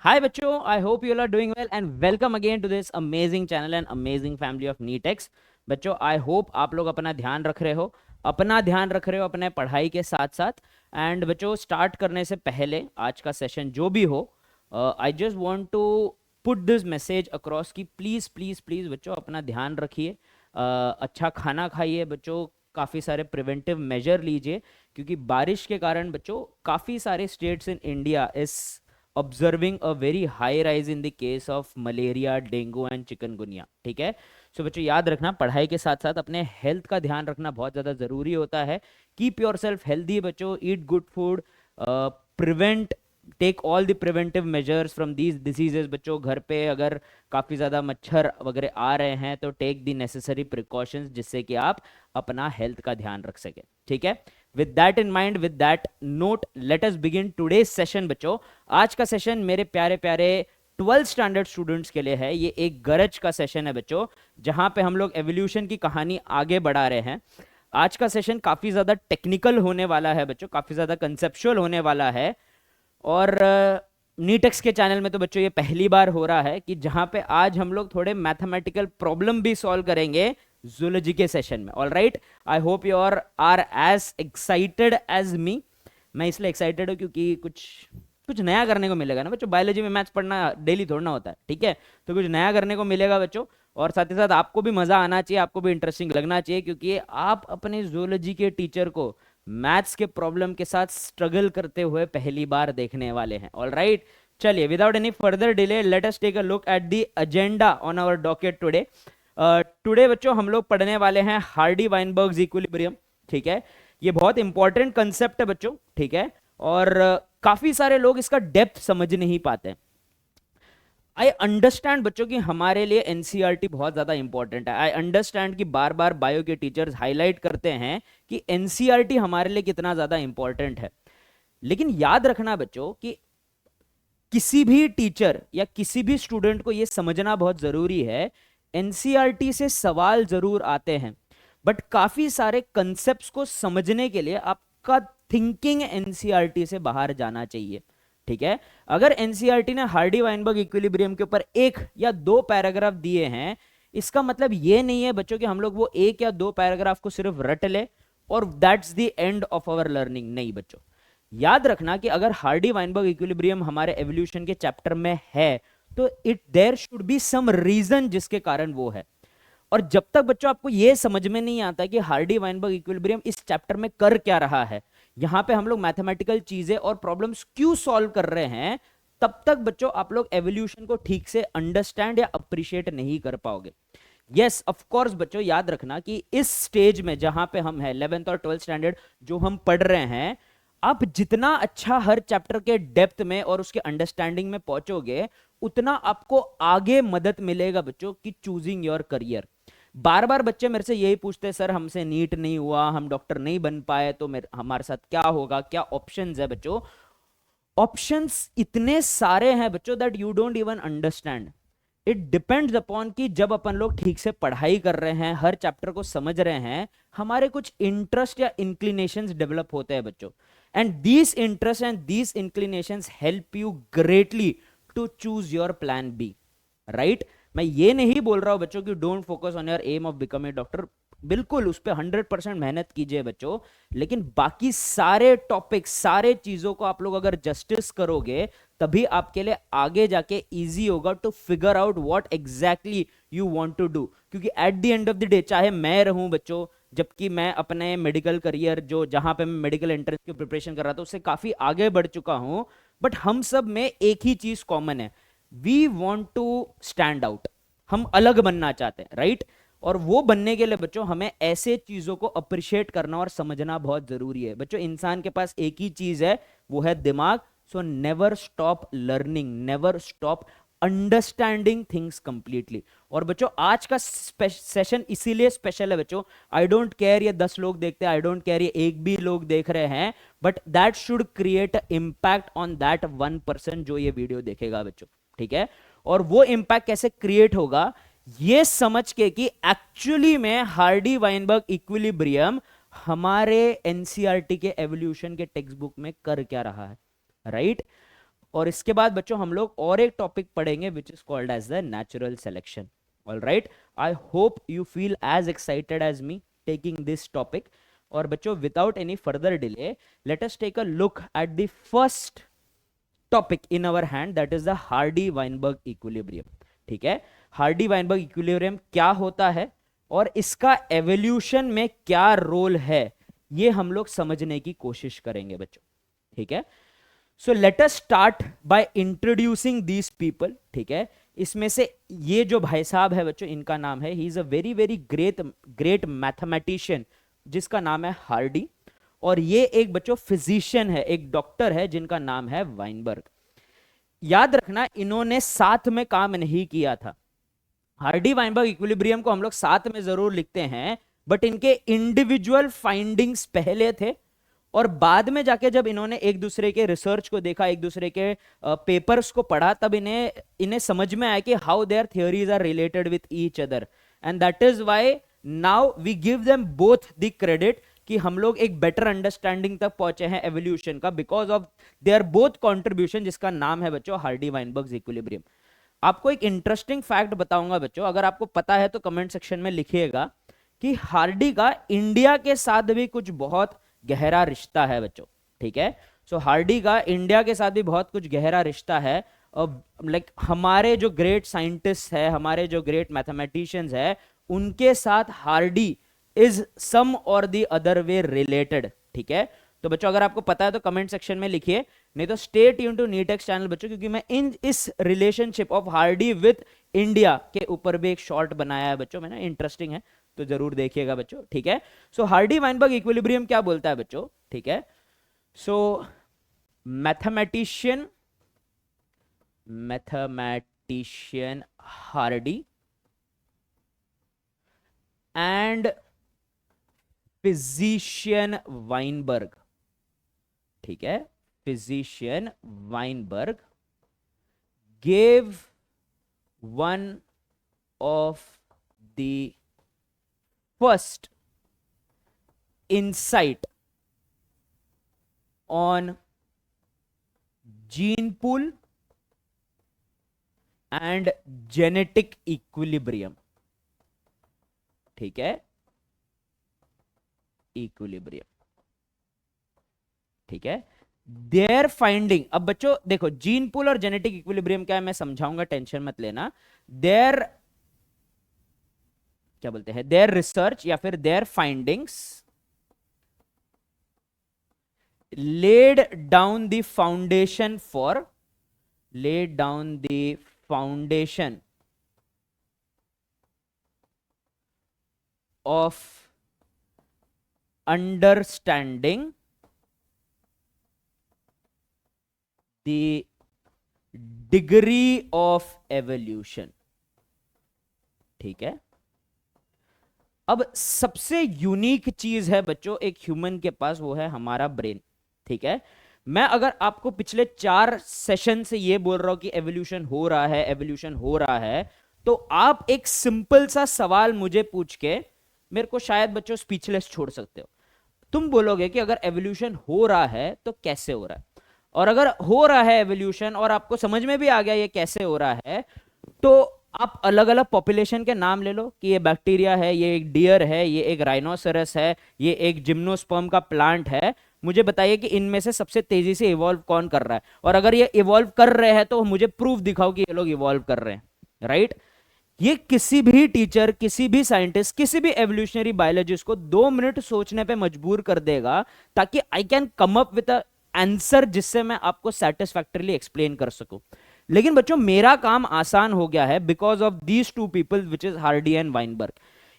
Hi बच्चों, I hope you all are doing well and welcome again to this amazing channel and amazing family of NEETEX। बच्चों, I hope आप लोग अपना ध्यान रख रहे हो, अपने पढ़ाई के साथ साथ। एंड बच्चों, स्टार्ट करने से पहले आज का सेशन जो भी हो, I just want to put this message across कि प्लीज़ प्लीज़ प्लीज़ बच्चों अपना ध्यान रखिए, अच्छा खाना खाइए बच्चों, काफ़ी सारे प्रिवेंटिव मेजर लीजिए, क्योंकि बारिश के कारण बच्चों काफ़ी सारे स्टेट्स इन इंडिया इस observing a very high rise in the case of malaria, dengue and chikungunya. ठीक है, सो बच्चों याद रखना, पढ़ाई के साथ साथ अपने हेल्थ का ध्यान रखना बहुत ज़्यादा ज़रूरी होता है। कीप योर सेल्फ हेल्दी बच्चों, eat good food, prevent, take all the preventive measures from these diseases. बच्चों घर पे अगर काफ़ी ज़्यादा मच्छर वगैरह आ रहे हैं तो टेक द नेसेसरी प्रिकॉशंस, जिससे कि आप अपना हेल्थ का ध्यान रख सके। ठीक है, with that in mind, with that note, let us begin today's session. बच्चों आज का सेशन मेरे प्यारे प्यारे 12th स्टैंडर्ड स्टूडेंट्स के लिए है। ये एक गरज का सेशन है बच्चों, जहां पे हम लोग एवोल्यूशन की कहानी आगे बढ़ा रहे हैं। आज का सेशन काफी ज्यादा टेक्निकल होने वाला है बच्चों, काफी ज्यादा कंसेप्चुअल होने वाला है। और नीटेक्स के चैनल में तो बच्चों ये पहली बार हो रहा है कि जहां पे आज हम लोग थोड़े मैथमेटिकल प्रॉब्लम भी सॉल्व करेंगे जूलॉजी के सेशन में। All right, I hope you are as excited as me. मैं इसलिए एक्साइटेड हूँ क्योंकि कुछ कुछ नया करने को मिलेगा ना बच्चों। बायोलॉजी में मैथ्स पढ़ना डेली थोड़ा ना होता है, ठीक है, तो कुछ नया करने को मिलेगा बच्चों। और साथ ही साथ आपको भी मजा आना चाहिए, आपको भी इंटरेस्टिंग लगना चाहिए, क्योंकि आप अपने जूलॉजी के टीचर को मैथ्स के प्रॉब्लम के साथ स्ट्रगल करते हुए पहली बार देखने वाले हैं। ऑल राइट, चलिए without any further delay let us take a look at the agenda on our docket today. Today बच्चों हम लोग पढ़ने वाले हैं हार्डी वाइनबर्ग्स इक्विलिब्रियम। ठीक है, ये बहुत इंपॉर्टेंट कंसेप्ट है बच्चों। ठीक है, और काफी सारे लोग इसका डेप्थ समझ नहीं पाते। आई अंडरस्टैंड बच्चों कि हमारे लिए एनसीईआरटी बहुत ज्यादा इंपॉर्टेंट है। आई अंडरस्टैंड कि बार बार बायो के टीचर्स हाईलाइट करते हैं कि एनसीईआरटी हमारे लिए कितना ज्यादा इंपॉर्टेंट है। लेकिन याद रखना बच्चों कि किसी भी टीचर या किसी भी स्टूडेंट को यह समझना बहुत जरूरी है, एनसीईआरटी से सवाल जरूर आते हैं, बट काफी सारे कंसेप्ट्स को समझने के लिए आपका थिंकिंग एनसीईआरटी से बाहर जाना चाहिए। ठीक है, अगर एनसीईआरटी ने हार्डी वाइनबर्ग इक्विलिब्रियम के ऊपर एक या दो पैराग्राफ दिए हैं, इसका मतलब ये नहीं है बच्चों कि हम लोग वो एक या दो पैराग्राफ को सिर्फ रट ले और that's the end of our learning. नहीं बच्चों, याद रखना कि अगर हार्डी वाइनबर्ग इक्विलिब्रियम हमारे एवोल्यूशन के चैप्टर में है तो it there should be some reason जिसके कारण वो है। और जब तक बच्चों आपको यह समझ में नहीं आता कि हार्डी वाइनबर्ग इक्विलिब्रियम इस चैप्टर में कर क्या रहा है, यहां पे हम लोग मैथमेटिकल चीजें और प्रॉब्लम्स क्यों सॉल्व कर रहे हैं, तब तक बच्चों आप लोग एवोल्यूशन को ठीक से अंडरस्टैंड या अप्रिशिएट नहीं कर पाओगे। यस ऑफ कोर्स बच्चों, याद रखना कि इस स्टेज में जहां पे हम हैं 11th और 12th स्टैंडर्ड जो हम पढ़ रहे हैं, आप जितना अच्छा हर चैप्टर के डेप्थ में और उसके अंडरस्टैंडिंग में पहुंचोगे, उतना आपको आगे मदद मिलेगा बच्चों कि चूजिंग योर करियर। बार बार बच्चे मेरे से यही पूछते हैं, सर हमसे नीट नहीं हुआ, हम डॉक्टर नहीं बन पाए, तो हमारे साथ क्या होगा, क्या ऑप्शंस है बच्चों। ऑप्शंस इतने सारे हैं बच्चों that you don't even understand. It depends upon कि जब अपन लोग ठीक से पढ़ाई कर रहे हैं, हर चैप्टर को समझ रहे हैं, हमारे कुछ इंटरेस्ट या इंक्लिनेशंस डेवलप होते हैं बच्चों। And these interest and these inclinations help you greatly to choose your plan B. Right, मैं ये नहीं बोल रहा हूं बच्चों कि don't focus on your aim of becoming doctor, बिल्कुल उस पर 100% मेहनत कीजिए बच्चों, लेकिन बाकी सारे टॉपिक, सारे चीजों को आप लोग अगर जस्टिस करोगे तभी आपके लिए आगे जाके इजी होगा to figure out what exactly you want to do. क्योंकि at the end of the day, चाहे मैं रहूं बच्चों, जबकि मैं अपने मेडिकल करियर जो जहां पे मैं मेडिकल एंट्रेंस की प्रिपरेशन कर रहा था उससे काफी आगे बढ़ चुका हूं, बट हम सब में एक ही चीज कॉमन है, we want to stand out, हम अलग बनना चाहते हैं। राइट, और वो बनने के लिए बच्चों हमें ऐसे चीजों को अप्रिशिएट करना और समझना बहुत जरूरी है बच्चों। इंसान के पास एक ही चीज है, वो है दिमाग। So never stop learning, never stop understanding things completely. और बच्चों आज का सेशन इसीलिए स्पेशल है बच्चों। आई डोंट केयर ये 10 लोग देखते हैं, आई डोंट केयर ये एक भी लोग देख रहे हैं, but that should create impact on that 1% जो ये वीडियो देखेगा बच्चों। ठीक है, और वो इंपैक्ट कैसे क्रिएट होगा ये समझ के कि एक्चुअली में हार्डी वाइनबर्ग इक्विलिब्रियम हमारे एनसीईआरटी के एवोल्यूशन के टेक्स्ट बुक में कर क्या रहा है। राइट, और इसके बाद बच्चों हम लोग और एक टॉपिक पढ़ेंगे which is called as the natural selection. All right, I hope you feel as excited as me taking this topic. और बच्चों without any further delay let us take a look at the first topic in our hand, that is the Hardy Weinberg equilibrium. ठीक है, Hardy-Weinberg equilibrium क्या होता है और इसका evolution में क्या रोल है, ये हम लोग समझने की कोशिश करेंगे बच्चों. ठीक है, सो let us start by introducing these people. ठीक है, इसमें से ये जो भाई साहब है बच्चों, इनका नाम है, he is a very very great mathematician जिसका नाम है हार्डी. और ये एक बच्चों फिजिशियन है, एक डॉक्टर है जिनका नाम है वाइनबर्ग. याद रखना इन्होंने साथ में काम नहीं किया था. हार्डी-वाइनबर्ग इक्विलिब्रियम को हम लोग साथ में जरूर लिखते हैं, बट इनके इंडिविजुअल फाइंडिंग्स पहले थे और बाद में जाके जब इन्होंने एक दूसरे के रिसर्च को देखा, एक दूसरे के पेपर्स को पढ़ा, तब इन्हें समझ में आया कि how there theories are related with each other. And that is why now we give them both the credit कि हम लोग एक बेटर अंडरस्टैंडिंग तक पहुंचे हैं एवोल्यूशन का, because of their both contribution, जिसका नाम है बच्चों हार्डी-वाइनबर्ग इक्विलिब्रियम. आपको एक इंटरेस्टिंग फैक्ट बताऊंगा बच्चों, अगर आपको पता है तो कमेंट सेक्शन में लिखिएगा कि हार्डी का इंडिया के साथ भी कुछ बहुत गहरा रिश्ता है बच्चों. ठीक है, सो हार्डी का इंडिया के साथ भी बहुत कुछ गहरा रिश्ता है. लाइक हमारे जो ग्रेट साइंटिस्ट है, हमारे जो ग्रेट मैथमेटिशियंस है, उनके साथ हार्डी इज सम और द अदर वे रिलेटेड. ठीक है, तो बच्चों अगर आपको पता है तो कमेंट सेक्शन में लिखिए, नहीं तो स्टे ट्यून टू नीटेक्स चैनल बच्चों, क्योंकि मैं इस relationship of Hardy with India के ऊपर भी एक शॉर्ट बनाया है बच्चों मैंने, इंटरेस्टिंग है तो जरूर देखिएगा बच्चों. ठीक है, सो हार्डी-वाइनबर्ग इक्विलिब्रियम क्या बोलता है बच्चों. ठीक है, so mathematician Hardy and physician Weinberg. ठीक है, physician Weinberg gave one of the first insight on gene pool and genetic equilibrium. ठीक है, इक्विलिब्रियम. ठीक है, देयर फाइंडिंग. अब बच्चों देखो, जीन पूल और जेनेटिक इक्विलिब्रियम क्या है मैं समझाऊंगा, टेंशन मत लेना. देयर क्या बोलते हैं, देयर रिसर्च या फिर there findings laid down the foundation of understanding the degree of evolution. ठीक है, अब सबसे यूनिक चीज है बच्चों एक ह्यूमन के पास, वो है हमारा ब्रेन. ठीक है, मैं अगर आपको पिछले 4 सेशन से ये बोल रहा हूं कि एवोल्यूशन हो रहा है, एवोल्यूशन हो रहा है, तो आप एक सिंपल सा सवाल मुझे पूछ के मेरे को शायद बच्चों स्पीचलेस छोड़ सकते हो. तुम बोलोगे कि अगर एवोल्यूशन हो रहा है तो कैसे हो रहा है, और अगर हो रहा है एवोल्यूशन और आपको समझ में भी आ गया ये कैसे हो रहा है, तो आप अलग अलग पॉपुलेशन के नाम ले लो कि ये बैक्टीरिया है, ये एक डियर है, ये एक राइनोसेरस है, ये एक जिम्नोस्पर्म का प्लांट है. मुझे बताइए कि इनमें से सबसे तेजी से इवॉल्व कौन कर रहा है, और अगर ये इवॉल्व कर रहे हैं तो मुझे प्रूफ दिखाओ कि ये लोग इवॉल्व कर रहे हैं. राइट, ये किसी भी टीचर, किसी भी साइंटिस्ट, किसी भी एवोल्यूशनरी बायोलॉजिस्ट को 2 मिनट सोचने पे मजबूर कर देगा, ताकि I can come up with answer जिससे मैं आपको सेटिस्फैक्टरली एक्सप्लेन कर सकूं. लेकिन बच्चों मेरा काम आसान हो गया है because of these 2 people which is Hardy and Weinberg.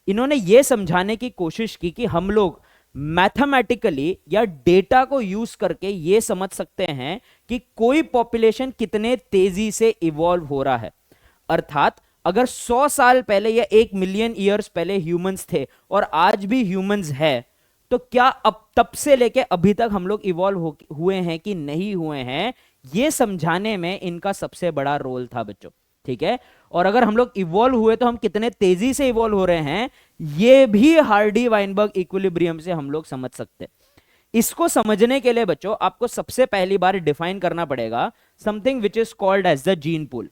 इन्होंने ये समझाने की कोशिश की कि हम लोग मैथमेटिकली या डेटा को यूज करके ये समझ सकते हैं कि कोई पॉपुलेशन कितने तेजी से इवॉल्व हो रहा है. अर्थात अगर 100 साल पहले या 1 मिलियन ईयर्स पहले ह्यूमंस थे और आज भी ह्यूमंस है, तो क्या अब तब से लेके अभी तक हम लोग इवॉल्व हुए हैं कि नहीं हुए हैं, ये समझाने में इनका सबसे बड़ा रोल था बच्चों. ठीक है, और अगर हम लोग इवॉल्व हुए तो हम कितने तेजी से इवॉल्व हो रहे हैं, ये भी हार्डी-वाइनबर्ग इक्विलिब्रियम से हम लोग समझ सकते हैं. इसको समझने के लिए बच्चों आपको सबसे पहली बार डिफाइन करना पड़ेगा something which is called as the gene pool.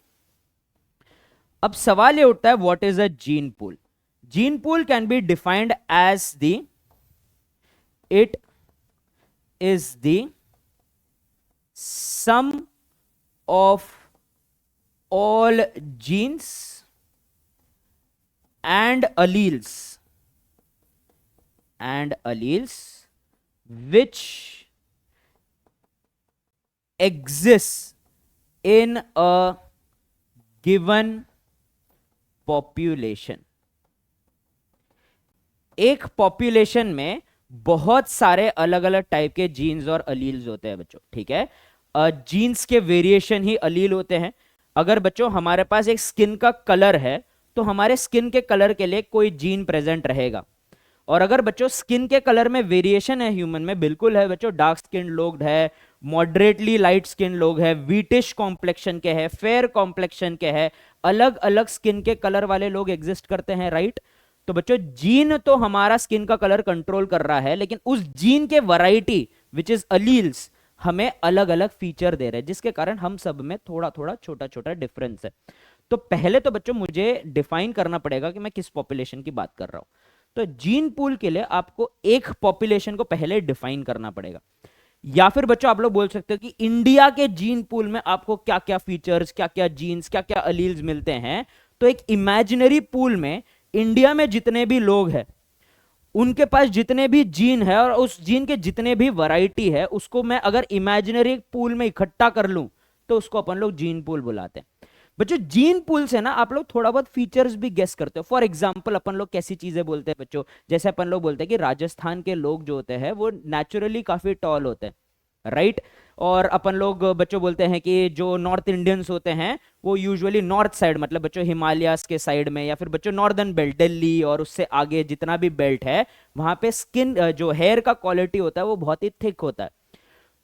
अब सवाल ये उठता है what is a gene pool. Gene pool can be defined as the it is the sum of all genes and alleles which exists in a given population। एक population में बहुत सारे अलग अलग टाइप के जीन्स और अलील्स होते हैं बच्चों, ठीक है। जीन्स के वेरिएशन ही अलील होते हैं। अगर बच्चों हमारे पास एक स्किन का कलर है तो हमारे स्किन के कलर के लिए कोई जीन प्रेजेंट रहेगा। और अगर बच्चों स्किन के कलर में वेरिएशन है ह्यूमन में, बिल्कुल है बच्चों, डार्क स्किन लोग है, मॉडरेटली लाइट स्किन लोग है, वीटिश कॉम्प्लेक्शन के है, फेयर कॉम्प्लेक्शन के है, अलग अलग स्किन के कलर वाले लोग एग्जिस्ट करते हैं, राइट। तो बच्चों जीन तो हमारा स्किन का कलर कंट्रोल कर रहा है, लेकिन उस जीन के वैरायटी विच इज अलील्स हमें अलग अलग फीचर दे रहे हैं, जिसके कारण हम सब में थोड़ा थोड़ा छोटा छोटा डिफरेंस है। तो पहले तो बच्चों मुझे डिफाइन करना पड़ेगा कि मैं किस पॉपुलेशन की बात कर रहा हूं। तो जीन पूल के लिए आपको एक पॉपुलेशन को पहले डिफाइन करना पड़ेगा। या फिर बच्चों आप लोग बोल सकते हो कि इंडिया के जीन पूल में आपको क्या क्या फीचर्स, क्या क्या जीन्स, क्या क्या अलील्स मिलते हैं। तो एक इमेजिनरी पूल में इंडिया में जितने भी लोग हैं उनके पास जितने भी जीन है और उस जीन के जितने भी वैरायटी है, उसको मैं अगर इमेजिनरी पूल में इकट्ठा कर लूं तो उसको अपन लोग जीन पूल बुलाते हैं। बच्चों जीन पूल से ना आप लोग थोड़ा बहुत फीचर्स भी गेस करते हो। फॉर एग्जांपल अपन लोग कैसी चीजें बोलते हैं बच्चों, जैसे अपन लोग बोलते हैं कि राजस्थान के लोग जो होते हैं वो नेचुरली काफी टॉल होते हैं, राइट। और अपन लोग बच्चों बोलते हैं कि जो नॉर्थ इंडियंस होते हैं वो यूजुअली नॉर्थ साइड, मतलब बच्चों हिमालयास के साइड में, या फिर बच्चों नॉर्दर्न बेल्ट, दिल्ली और उससे आगे जितना भी बेल्ट है वहां पे स्किन जो हेयर का क्वालिटी होता है वो बहुत ही थिक होता है।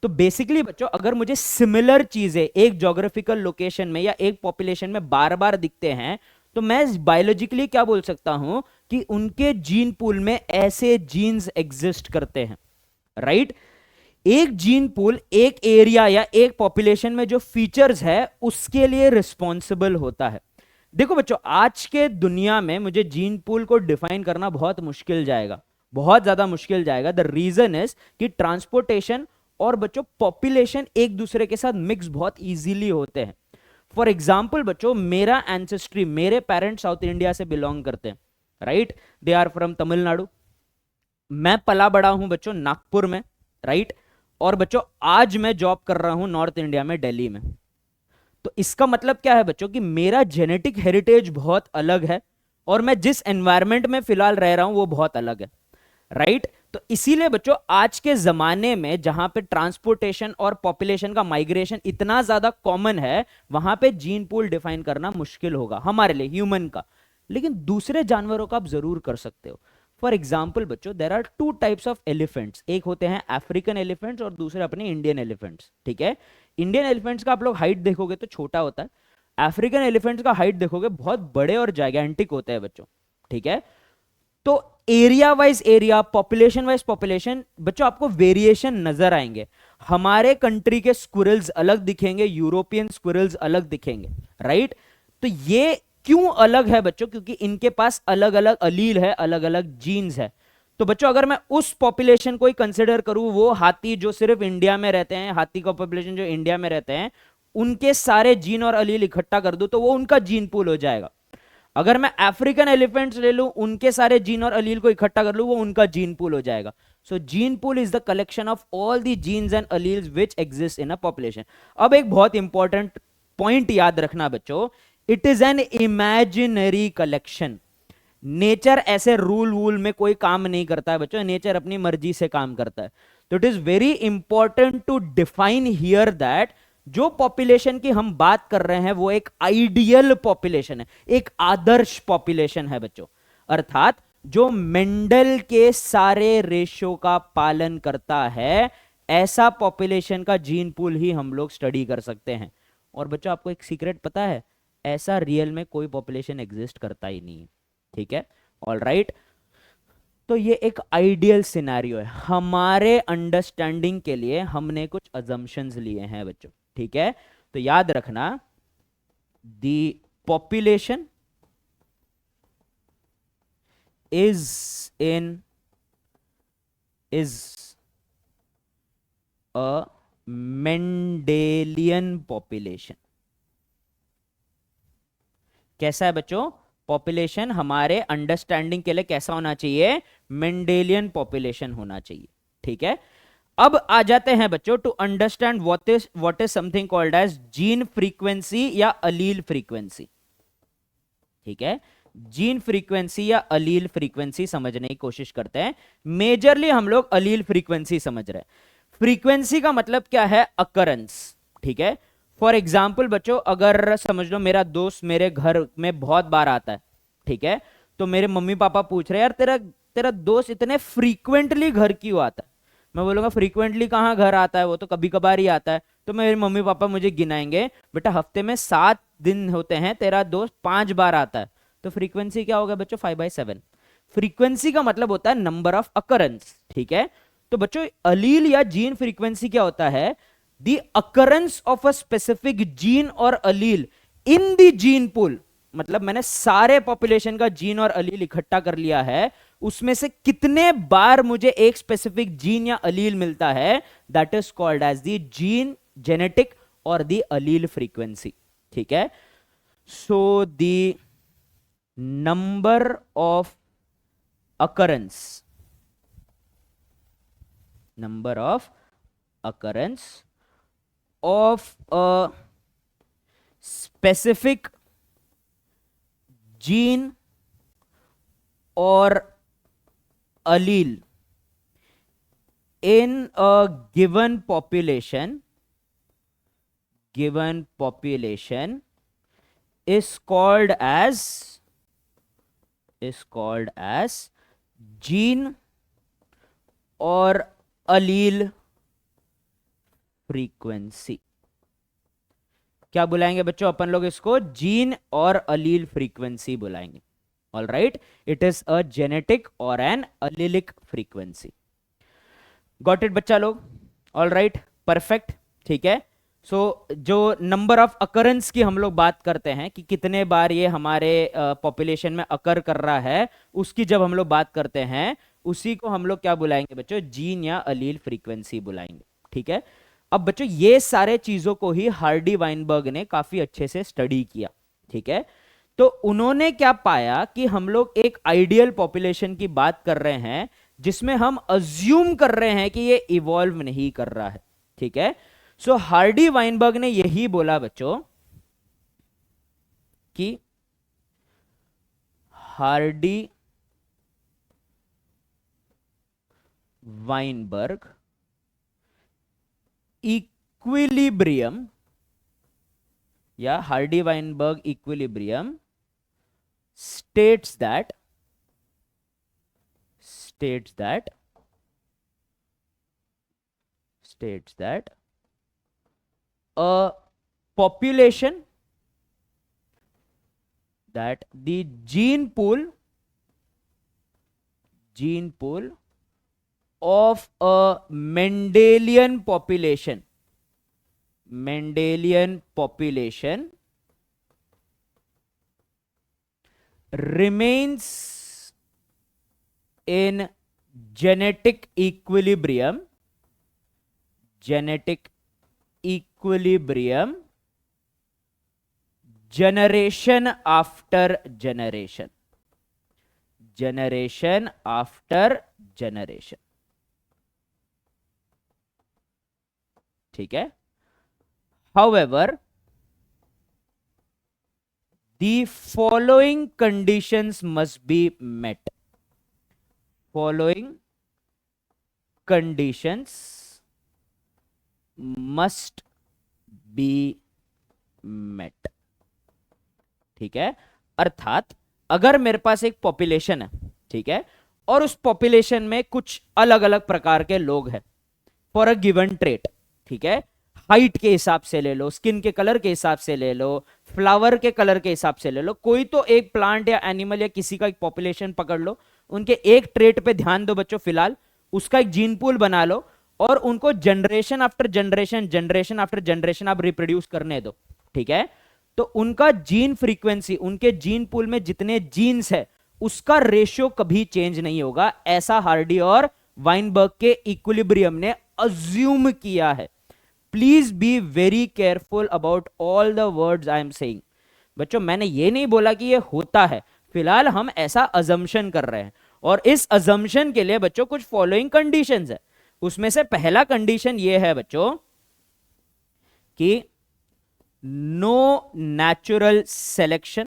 तो बेसिकली बच्चों अगर मुझे सिमिलर चीजें एक ज्योग्राफिकल लोकेशन में या एक पॉपुलेशन में बार बार दिखते हैं तो मैं बायोलॉजिकली क्या बोल सकता हूं कि उनके जीन पूल में ऐसे जीन्स एग्जिस्ट करते हैं, राइट। एक जीन पूल एक एरिया या एक पॉपुलेशन में जो फीचर्स है उसके लिए रिस्पॉन्सिबल होता है। देखो बच्चों आज के दुनिया में मुझे जीन पूल को डिफाइन करना बहुत मुश्किल जाएगा, बहुत ज्यादा मुश्किल जाएगा। द रीजन इज कि ट्रांसपोर्टेशन और बच्चों पॉपुलेशन एक दूसरे के साथ मिक्स बहुत इजीली होते हैं। फॉर एग्जाम्पल बच्चों मेरा एंसेस्ट्री, मेरे पेरेंट्स साउथ इंडिया से बिलोंग करते हैं, right, they are from Tamil Nadu. मैं पला बड़ा हूं बच्चों नागपुर में, राइट। और बच्चों आज मैं जॉब कर रहा हूं नॉर्थ इंडिया में, दिल्ली में। तो इसका मतलब क्या है बच्चों कि मेरा जेनेटिक हेरिटेज बहुत अलग है और मैं जिस एनवायरमेंट में फिलहाल रह रहा हूं वो बहुत अलग है, राइट। तो इसीलिए बच्चों आज के जमाने में जहां पे ट्रांसपोर्टेशन और पॉपुलेशन का माइग्रेशन इतना ज्यादा कॉमन है वहां पे जीन पूल डिफाइन करना मुश्किल होगा हमारे लिए ह्यूमन का, लेकिन दूसरे जानवरों का आप जरूर कर सकते हो। फॉर एग्जाम्पल बच्चों there are two types of elephants, एक होते हैं अफ्रीकन एलिफेंट्स और दूसरे अपने इंडियन एलिफेंट्स, ठीक है। इंडियन एलिफेंट्स का आप लोग हाइट देखोगे तो छोटा होता है, अफ्रीकन एलिफेंट्स का हाइट देखोगे बहुत बड़े और जाइगेंटिक होते हैं बच्चों, ठीक है। तो area wise area, population wise population बच्चों आपको वेरिएशन नजर आएंगे। हमारे कंट्री के स्क्विरल्स अलग दिखेंगे, यूरोपियन स्क्विरल्स अलग दिखेंगे, राइट। तो ये क्यों अलग है बच्चों, क्योंकि इनके पास अलग अलग अलील है, अलग अलग जीन्स है। तो बच्चों अगर मैं उस पॉपुलेशन को ही कंसिडर करूं, वो हाथी जो सिर्फ इंडिया में रहते हैं, हाथी का पॉपुलेशन जो इंडिया में रहते हैं, उनके सारे जीन और अलील इकट्ठा कर दूं तो वो उनका जीन पूल हो जाएगा। अगर मैं अफ्रीकन एलिफेंट्स ले लूं, उनके सारे जीन और अलील को इकट्ठा कर लूं, वो उनका जीन पूल हो जाएगा। So gene pool is the collection of all the genes and alleles which exist in a population. अब एक बहुत इंपॉर्टेंट पॉइंट याद रखना बच्चों, it is an imaginary collection. Nature ऐसे रूल वूल में कोई काम नहीं करता है बच्चों, नेचर अपनी मर्जी से काम करता है। तो it is very important to define here that जो पॉपुलेशन की हम बात कर रहे हैं वो एक आइडियल पॉपुलेशन है, एक आदर्श पॉपुलेशन है बच्चों। अर्थात जो मेंडल के सारे रेशो का पालन करता है, ऐसा पॉपुलेशन का जीन पूल ही हम लोग स्टडी कर सकते हैं। और बच्चों आपको एक सीक्रेट पता है, ऐसा रियल में कोई पॉपुलेशन एग्जिस्ट करता ही नहीं है, ठीक है, ऑल राइट। तो ये एक आइडियल सिनेरियो है, हमारे अंडरस्टैंडिंग के लिए हमने कुछ अजम्पशंस लिए हैं बच्चों, ठीक है। तो याद रखना, the population is a Mendelian population. कैसा है बच्चों? पॉपुलेशन हमारे अंडरस्टैंडिंग के लिए कैसा होना चाहिए? मेंडेलियन पॉपुलेशन होना चाहिए, ठीक है। अब आ जाते हैं बच्चों to understand what is something called as gene frequency या अलील फ्रीक्वेंसी, ठीक है। जीन फ्रीक्वेंसी या अलील फ्रीक्वेंसी समझने की कोशिश करते हैं। मेजरली हम लोग अलील फ्रीक्वेंसी समझ रहे हैं। फ्रीक्वेंसी का मतलब क्या है? अकरेंस, ठीक है। फॉर एग्जाम्पल बच्चों, अगर समझ लो मेरा दोस्त मेरे घर में बहुत बार आता है, ठीक है, तो मेरे मम्मी पापा पूछ रहे हैं यार तेरा तेरा दोस्त इतने फ्रीक्वेंटली घर क्यों आता है? मैं बोलूंगा फ्रीक्वेंटली कहाँ घर आता है, वो तो कभी कभार ही आता है। तो मेरे मम्मी पापा मुझे गिनाएंगे, बेटा हफ्ते में 7 दिन होते हैं, तेरा दोस्त 5 बार आता है, तो फ्रीक्वेंसी क्या होगा बच्चों? 5/7। फ्रीक्वेंसी का मतलब होता है नंबर ऑफ अकरेंस, ठीक है। तो बच्चों अलील या जीन फ्रीक्वेंसी क्या होता है? The occurrence of a specific gene और अलील इन द जीन पूल। मतलब मैंने सारे पॉपुलेशन का जीन और अलील इकट्ठा कर लिया है, उसमें से कितने बार मुझे एक स्पेसिफिक जीन या अलील मिलता है, that is called as the gene genetic और द अलील फ्रीक्वेंसी, ठीक है। So the number of occurrence of a specific gene or allele in a given population is called as gene और allele frequency. क्या बुलाएंगे बच्चों अपन लोग इसको? Gene और अलील फ्रीक्वेंसी बुलाएंगे। All right, it is a genetic or an allelic frequency. Got it बच्चा लोग? ऑल राइट, परफेक्ट, ठीक है। सो जो नंबर ऑफ अकरेंस की हम लोग बात करते हैं कि कितने बार ये हमारे पॉपुलेशन में अकर कर रहा है, उसकी जब हम लोग बात करते हैं, उसी को हम लोग क्या बुलाएंगे बच्चों? जीन या अलील फ्रीक्वेंसी बुलाएंगे, ठीक है। अब बच्चों ये सारे चीजों को ही हार्डी वाइनबर्ग ने काफी अच्छे से स्टडी किया, ठीक है। तो उन्होंने क्या पाया कि हम लोग एक आइडियल पॉपुलेशन की बात कर रहे हैं जिसमें हम अज्यूम कर रहे हैं कि ये इवॉल्व नहीं कर रहा है, ठीक है। सो हार्डी वाइनबर्ग ने यही बोला बच्चों कि हार्डी वाइनबर्ग इक्विलिब्रियम या Hardy Weinberg equilibrium states that a population, that the gene pool of a Mendelian population remains in genetic equilibrium generation after generation, ठीक है। However, the following conditions must be met. ठीक है। अर्थात अगर मेरे पास एक population है, ठीक है, और उस पॉपुलेशन में कुछ अलग अलग प्रकार के लोग हैं फॉर अ गिवन ट्रेट, ठीक है। हाइट के हिसाब से ले लो, स्किन के कलर के हिसाब से ले लो, फ्लावर के कलर के हिसाब से ले लो, कोई तो एक प्लांट या एनिमल या किसी का एक पॉपुलेशन पकड़ लो, उनके एक ट्रेट पे ध्यान दो बच्चों फिलहाल, उसका एक जीन पूल बना लो और उनको generation after generation, generation after generation आप रिप्रोड्यूस करने दो, ठीक है। तो उनका जीन फ्रीक्वेंसी, उनके जीन पूल में जितने जीन्स है उसका रेशियो कभी चेंज नहीं होगा, ऐसा हार्डी और वाइनबर्ग के इक्विलिब्रियम ने अज्यूम किया है। Please be very careful about all the words I am saying. बच्चों मैंने ये नहीं बोला कि ये होता है, फिलहाल हम ऐसा अजम्पशन कर रहे हैं, और इस अजम्पशन के लिए बच्चों कुछ फॉलोइंग कंडीशंस है। उसमें से पहला कंडीशन ये है बच्चों कि नो नेचुरल सिलेक्शन,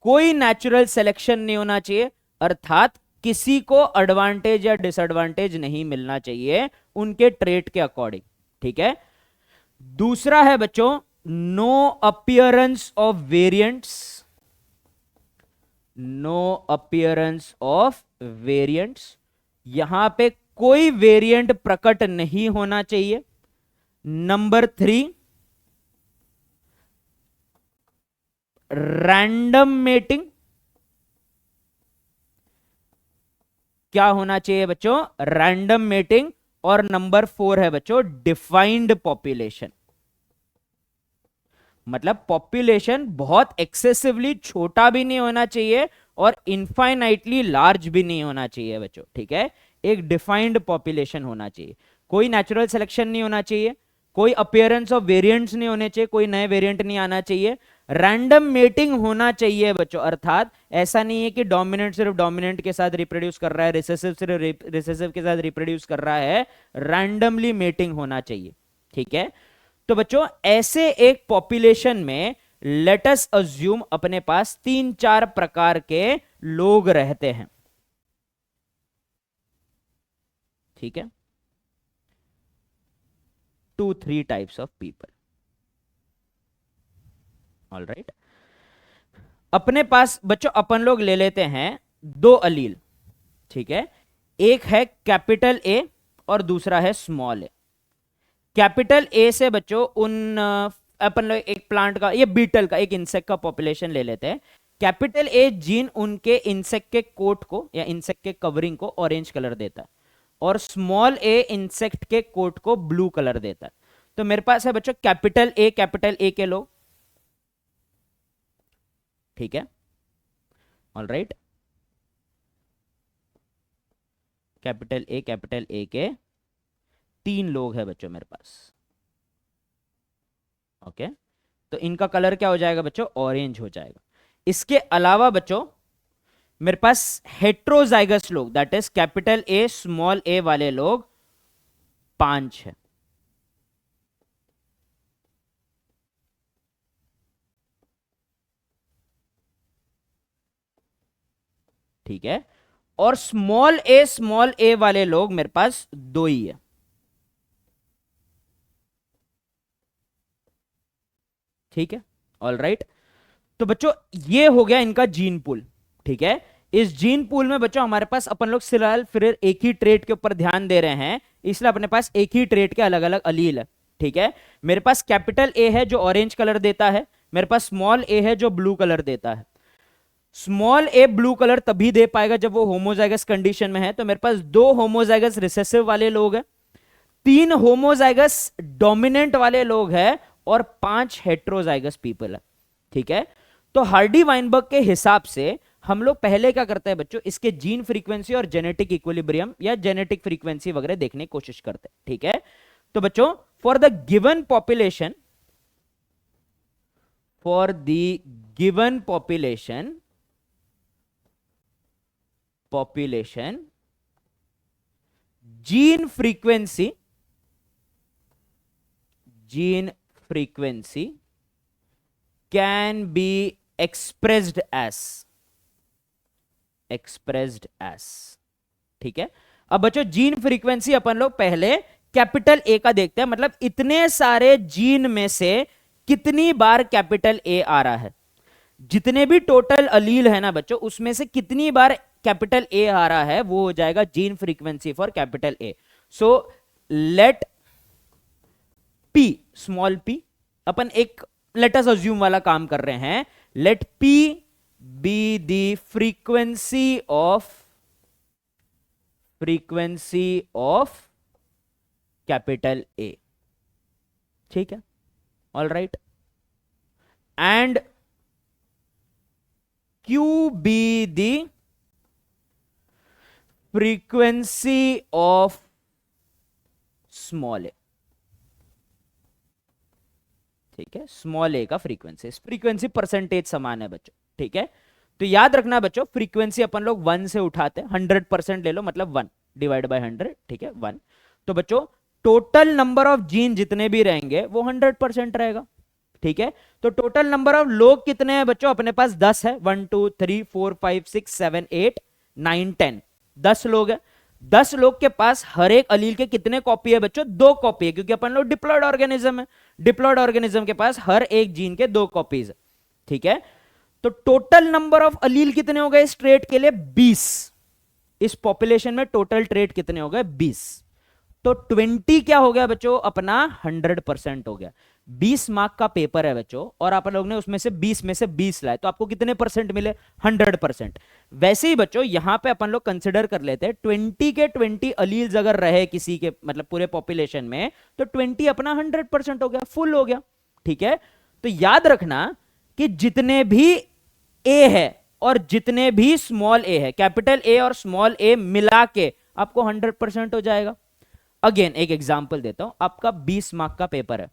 कोई नेचुरल सिलेक्शन नहीं होना चाहिए, अर्थात किसी को एडवांटेज या डिसएडवांटेज नहीं मिलना चाहिए उनके ट्रेट के अकॉर्डिंग, ठीक है। दूसरा है बच्चों no appearance of variants, no appearance of variants, यहां पे कोई वेरिएंट प्रकट नहीं होना चाहिए। नंबर 3 रैंडम मेटिंग, क्या होना चाहिए बच्चों, रैंडम मेटिंग। और नंबर 4 है बच्चों डिफाइंड पॉपुलेशन, मतलब पॉपुलेशन बहुत एक्सेसिवली छोटा भी नहीं होना चाहिए और इनफाइनाइटली लार्ज भी नहीं होना चाहिए बच्चों, ठीक है। एक डिफाइंड पॉपुलेशन होना चाहिए, कोई नेचुरल सिलेक्शन नहीं होना चाहिए, कोई अपीयरेंस ऑफ वेरिएंट्स नहीं होने चाहिए, कोई नए वेरिएंट नहीं आना चाहिए, रैंडम मेटिंग होना चाहिए बच्चों, अर्थात ऐसा नहीं है कि डोमिनेंट सिर्फ डोमिनेंट के साथ रिप्रोड्यूस कर रहा है, रिसेसिव सिर्फ रिसेसिव के साथ रिप्रोड्यूस कर रहा है, रैंडमली मेटिंग होना चाहिए, ठीक है। तो बच्चों ऐसे एक पॉपुलेशन में लेट अस अज्यूम अपने पास 3-4 प्रकार के लोग रहते हैं, ठीक है, 2-3 types of people, all right. अपने पास बच्चों अपन लोग ले लेते हैं 2 अलील, ठीक है, एक है कैपिटल ए और दूसरा है स्मॉल ए। कैपिटल ए से बच्चों उन अपन लोग एक प्लांट का, ये बीटल का, एक इंसेक्ट का पॉपुलेशन ले लेते हैं। कैपिटल ए जीन उनके इंसेक्ट के कोट को या इंसेक्ट के कवरिंग को ऑरेंज कलर देता है, और स्मॉल ए इंसेक्ट के कोट को ब्लू कलर देता है। तो मेरे पास है बच्चों कैपिटल ए के लोग, ठीक है, ऑल राइट, कैपिटल ए के 3 लोग हैं बच्चों मेरे पास, ओके। तो इनका कलर क्या हो जाएगा बच्चों, ऑरेंज हो जाएगा। इसके अलावा बच्चों मेरे पास हेट्रोजाइगस लोग, that is capital A small A वाले लोग 5 है, ठीक है, और स्मॉल ए वाले लोग मेरे पास 2 ही है, ठीक है, ऑल राइट। तो बच्चों ये हो गया इनका जीन पूल, ठीक है। इस जीन पूल में बच्चों हमारे पास अपन लोग फिलहाल फिर एक ही ट्रेट के ऊपर ध्यान दे रहे हैं, इसलिए अपने पास एक ही ट्रेट के अलग अलग अलील है, ठीक है। मेरे पास कैपिटल ए है जो ऑरेंज कलर देता है, मेरे पास स्मॉल ए है जो ब्लू कलर देता है। स्मॉल ए ब्लू कलर तभी दे पाएगा जब वो होमोजाइगस कंडीशन में है, तो मेरे पास 2 होमोजाइगस रिसेसिव वाले लोग हैं, 3 होमोजाइगस डोमिनेंट वाले लोग हैं और 5 हेट्रोजाइगस पीपल है, ठीक है। तो हार्डी वाइनबर्ग के हिसाब से हम लोग पहले क्या करते हैं बच्चों, इसके जीन फ्रीक्वेंसी और जेनेटिक इक्विलिब्रियम या जेनेटिक फ्रीक्वेंसी वगैरह देखने की कोशिश करते हैं, ठीक है। तो बच्चों for the given population, for the given population gene frequency can be expressed as, ठीक है। अब बच्चों जीन फ्रीक्वेंसी अपन लोग पहले कैपिटल ए का देखते हैं, मतलब इतने सारे जीन में से कितनी बार कैपिटल ए आ रहा है, जितने भी टोटल अलील है ना बच्चों उसमें से कितनी बार कैपिटल ए आ रहा है, वो हो जाएगा gene frequency for capital A. So let P, small P, अपन एक लेट अस अज्यूम वाला काम कर रहे हैं, let P be the frequency of capital A, ठीक है, all right, and Q be the frequency of small A, ठीक है, स्मॉल ए का फ्रीक्वेंसी परसेंटेज समान है बच्चों, ठीक है। तो याद रखना बच्चों, फ्रीक्वेंसी अपन लोग 1 से उठाते हैं, 100% ले लो, मतलब 1 डिवाइड बाय 100, ठीक है, 1। तो बच्चों टोटल नंबर ऑफ जीन जितने भी रहेंगे वो 100% रहेगा, ठीक है। तो टोटल नंबर ऑफ लोग कितने हैं बच्चों, अपने पास 10 है, 1 2 3 4 5 6 7 8 9 10, 10 लोग हैं। 10 लोग के पास हर एक अलील के कितने कॉपी है बच्चों, 2 कॉपी है, क्योंकि अपन लोग डिप्लॉयड ऑर्गेनिज्म है, डिप्लॉयड ऑर्गेनिज्म के पास हर एक जीन के 2 कॉपीज है, ठीक है। तो टोटल नंबर ऑफ अलील कितने हो गए इस ट्रेट के लिए, 20। इस पॉपुलेशन में टोटल ट्रेट कितने हो गए, 20। तो 20 क्या हो गया बच्चों, अपना 100% हो गया। 20 मार्क का पेपर है बच्चों, और आप लोग ने उसमें से 20 में से 20 लाए, तो आपको कितने परसेंट मिले, 100%। वैसे ही बच्चों यहां पे अपन लोग कंसिडर कर लेते हैं 20 के 20 अलील्स अगर रहे किसी के, मतलब पूरे पॉपुलेशन में, तो 20 अपना 100% हो गया, फुल हो गया, ठीक है। तो याद रखना कि जितने भी ए है और जितने भी स्मॉल ए है, कैपिटल ए और स्मॉल ए मिला के आपको 100% हो जाएगा। अगेन एक एग्जांपल देता हूं, आपका 20 मार्क का पेपर है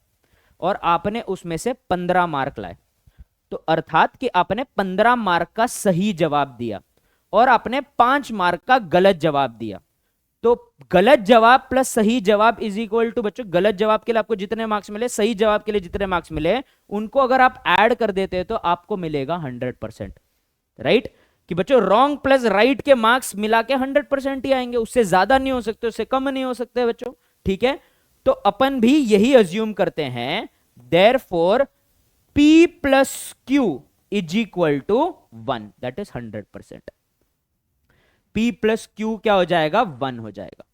और आपने उसमें से 15 मार्क लाए, तो अर्थात कि आपने 15 मार्क का सही जवाब दिया और आपने 5 मार्क का गलत जवाब दिया। तो गलत जवाब प्लस सही जवाब इज इक्वल टू बच्चों, गलत जवाब के लिए आपको जितने मार्क्स मिले, सही जवाब के लिए जितने मार्क्स मिले, उनको अगर आप ऐड कर देते हैं तो आपको मिलेगा 100%, राइट। कि बच्चों रॉन्ग प्लस राइट के मार्क्स मिला के 100% ही आएंगे, उससे ज्यादा नहीं हो सकते, उससे कम नहीं हो सकते बच्चों, ठीक है। तो अपन भी यही अज्यूम करते हैं, therefore P plus Q is equal to 1, that is 100%। P plus Q क्या हो जाएगा, 1 हो जाएगा।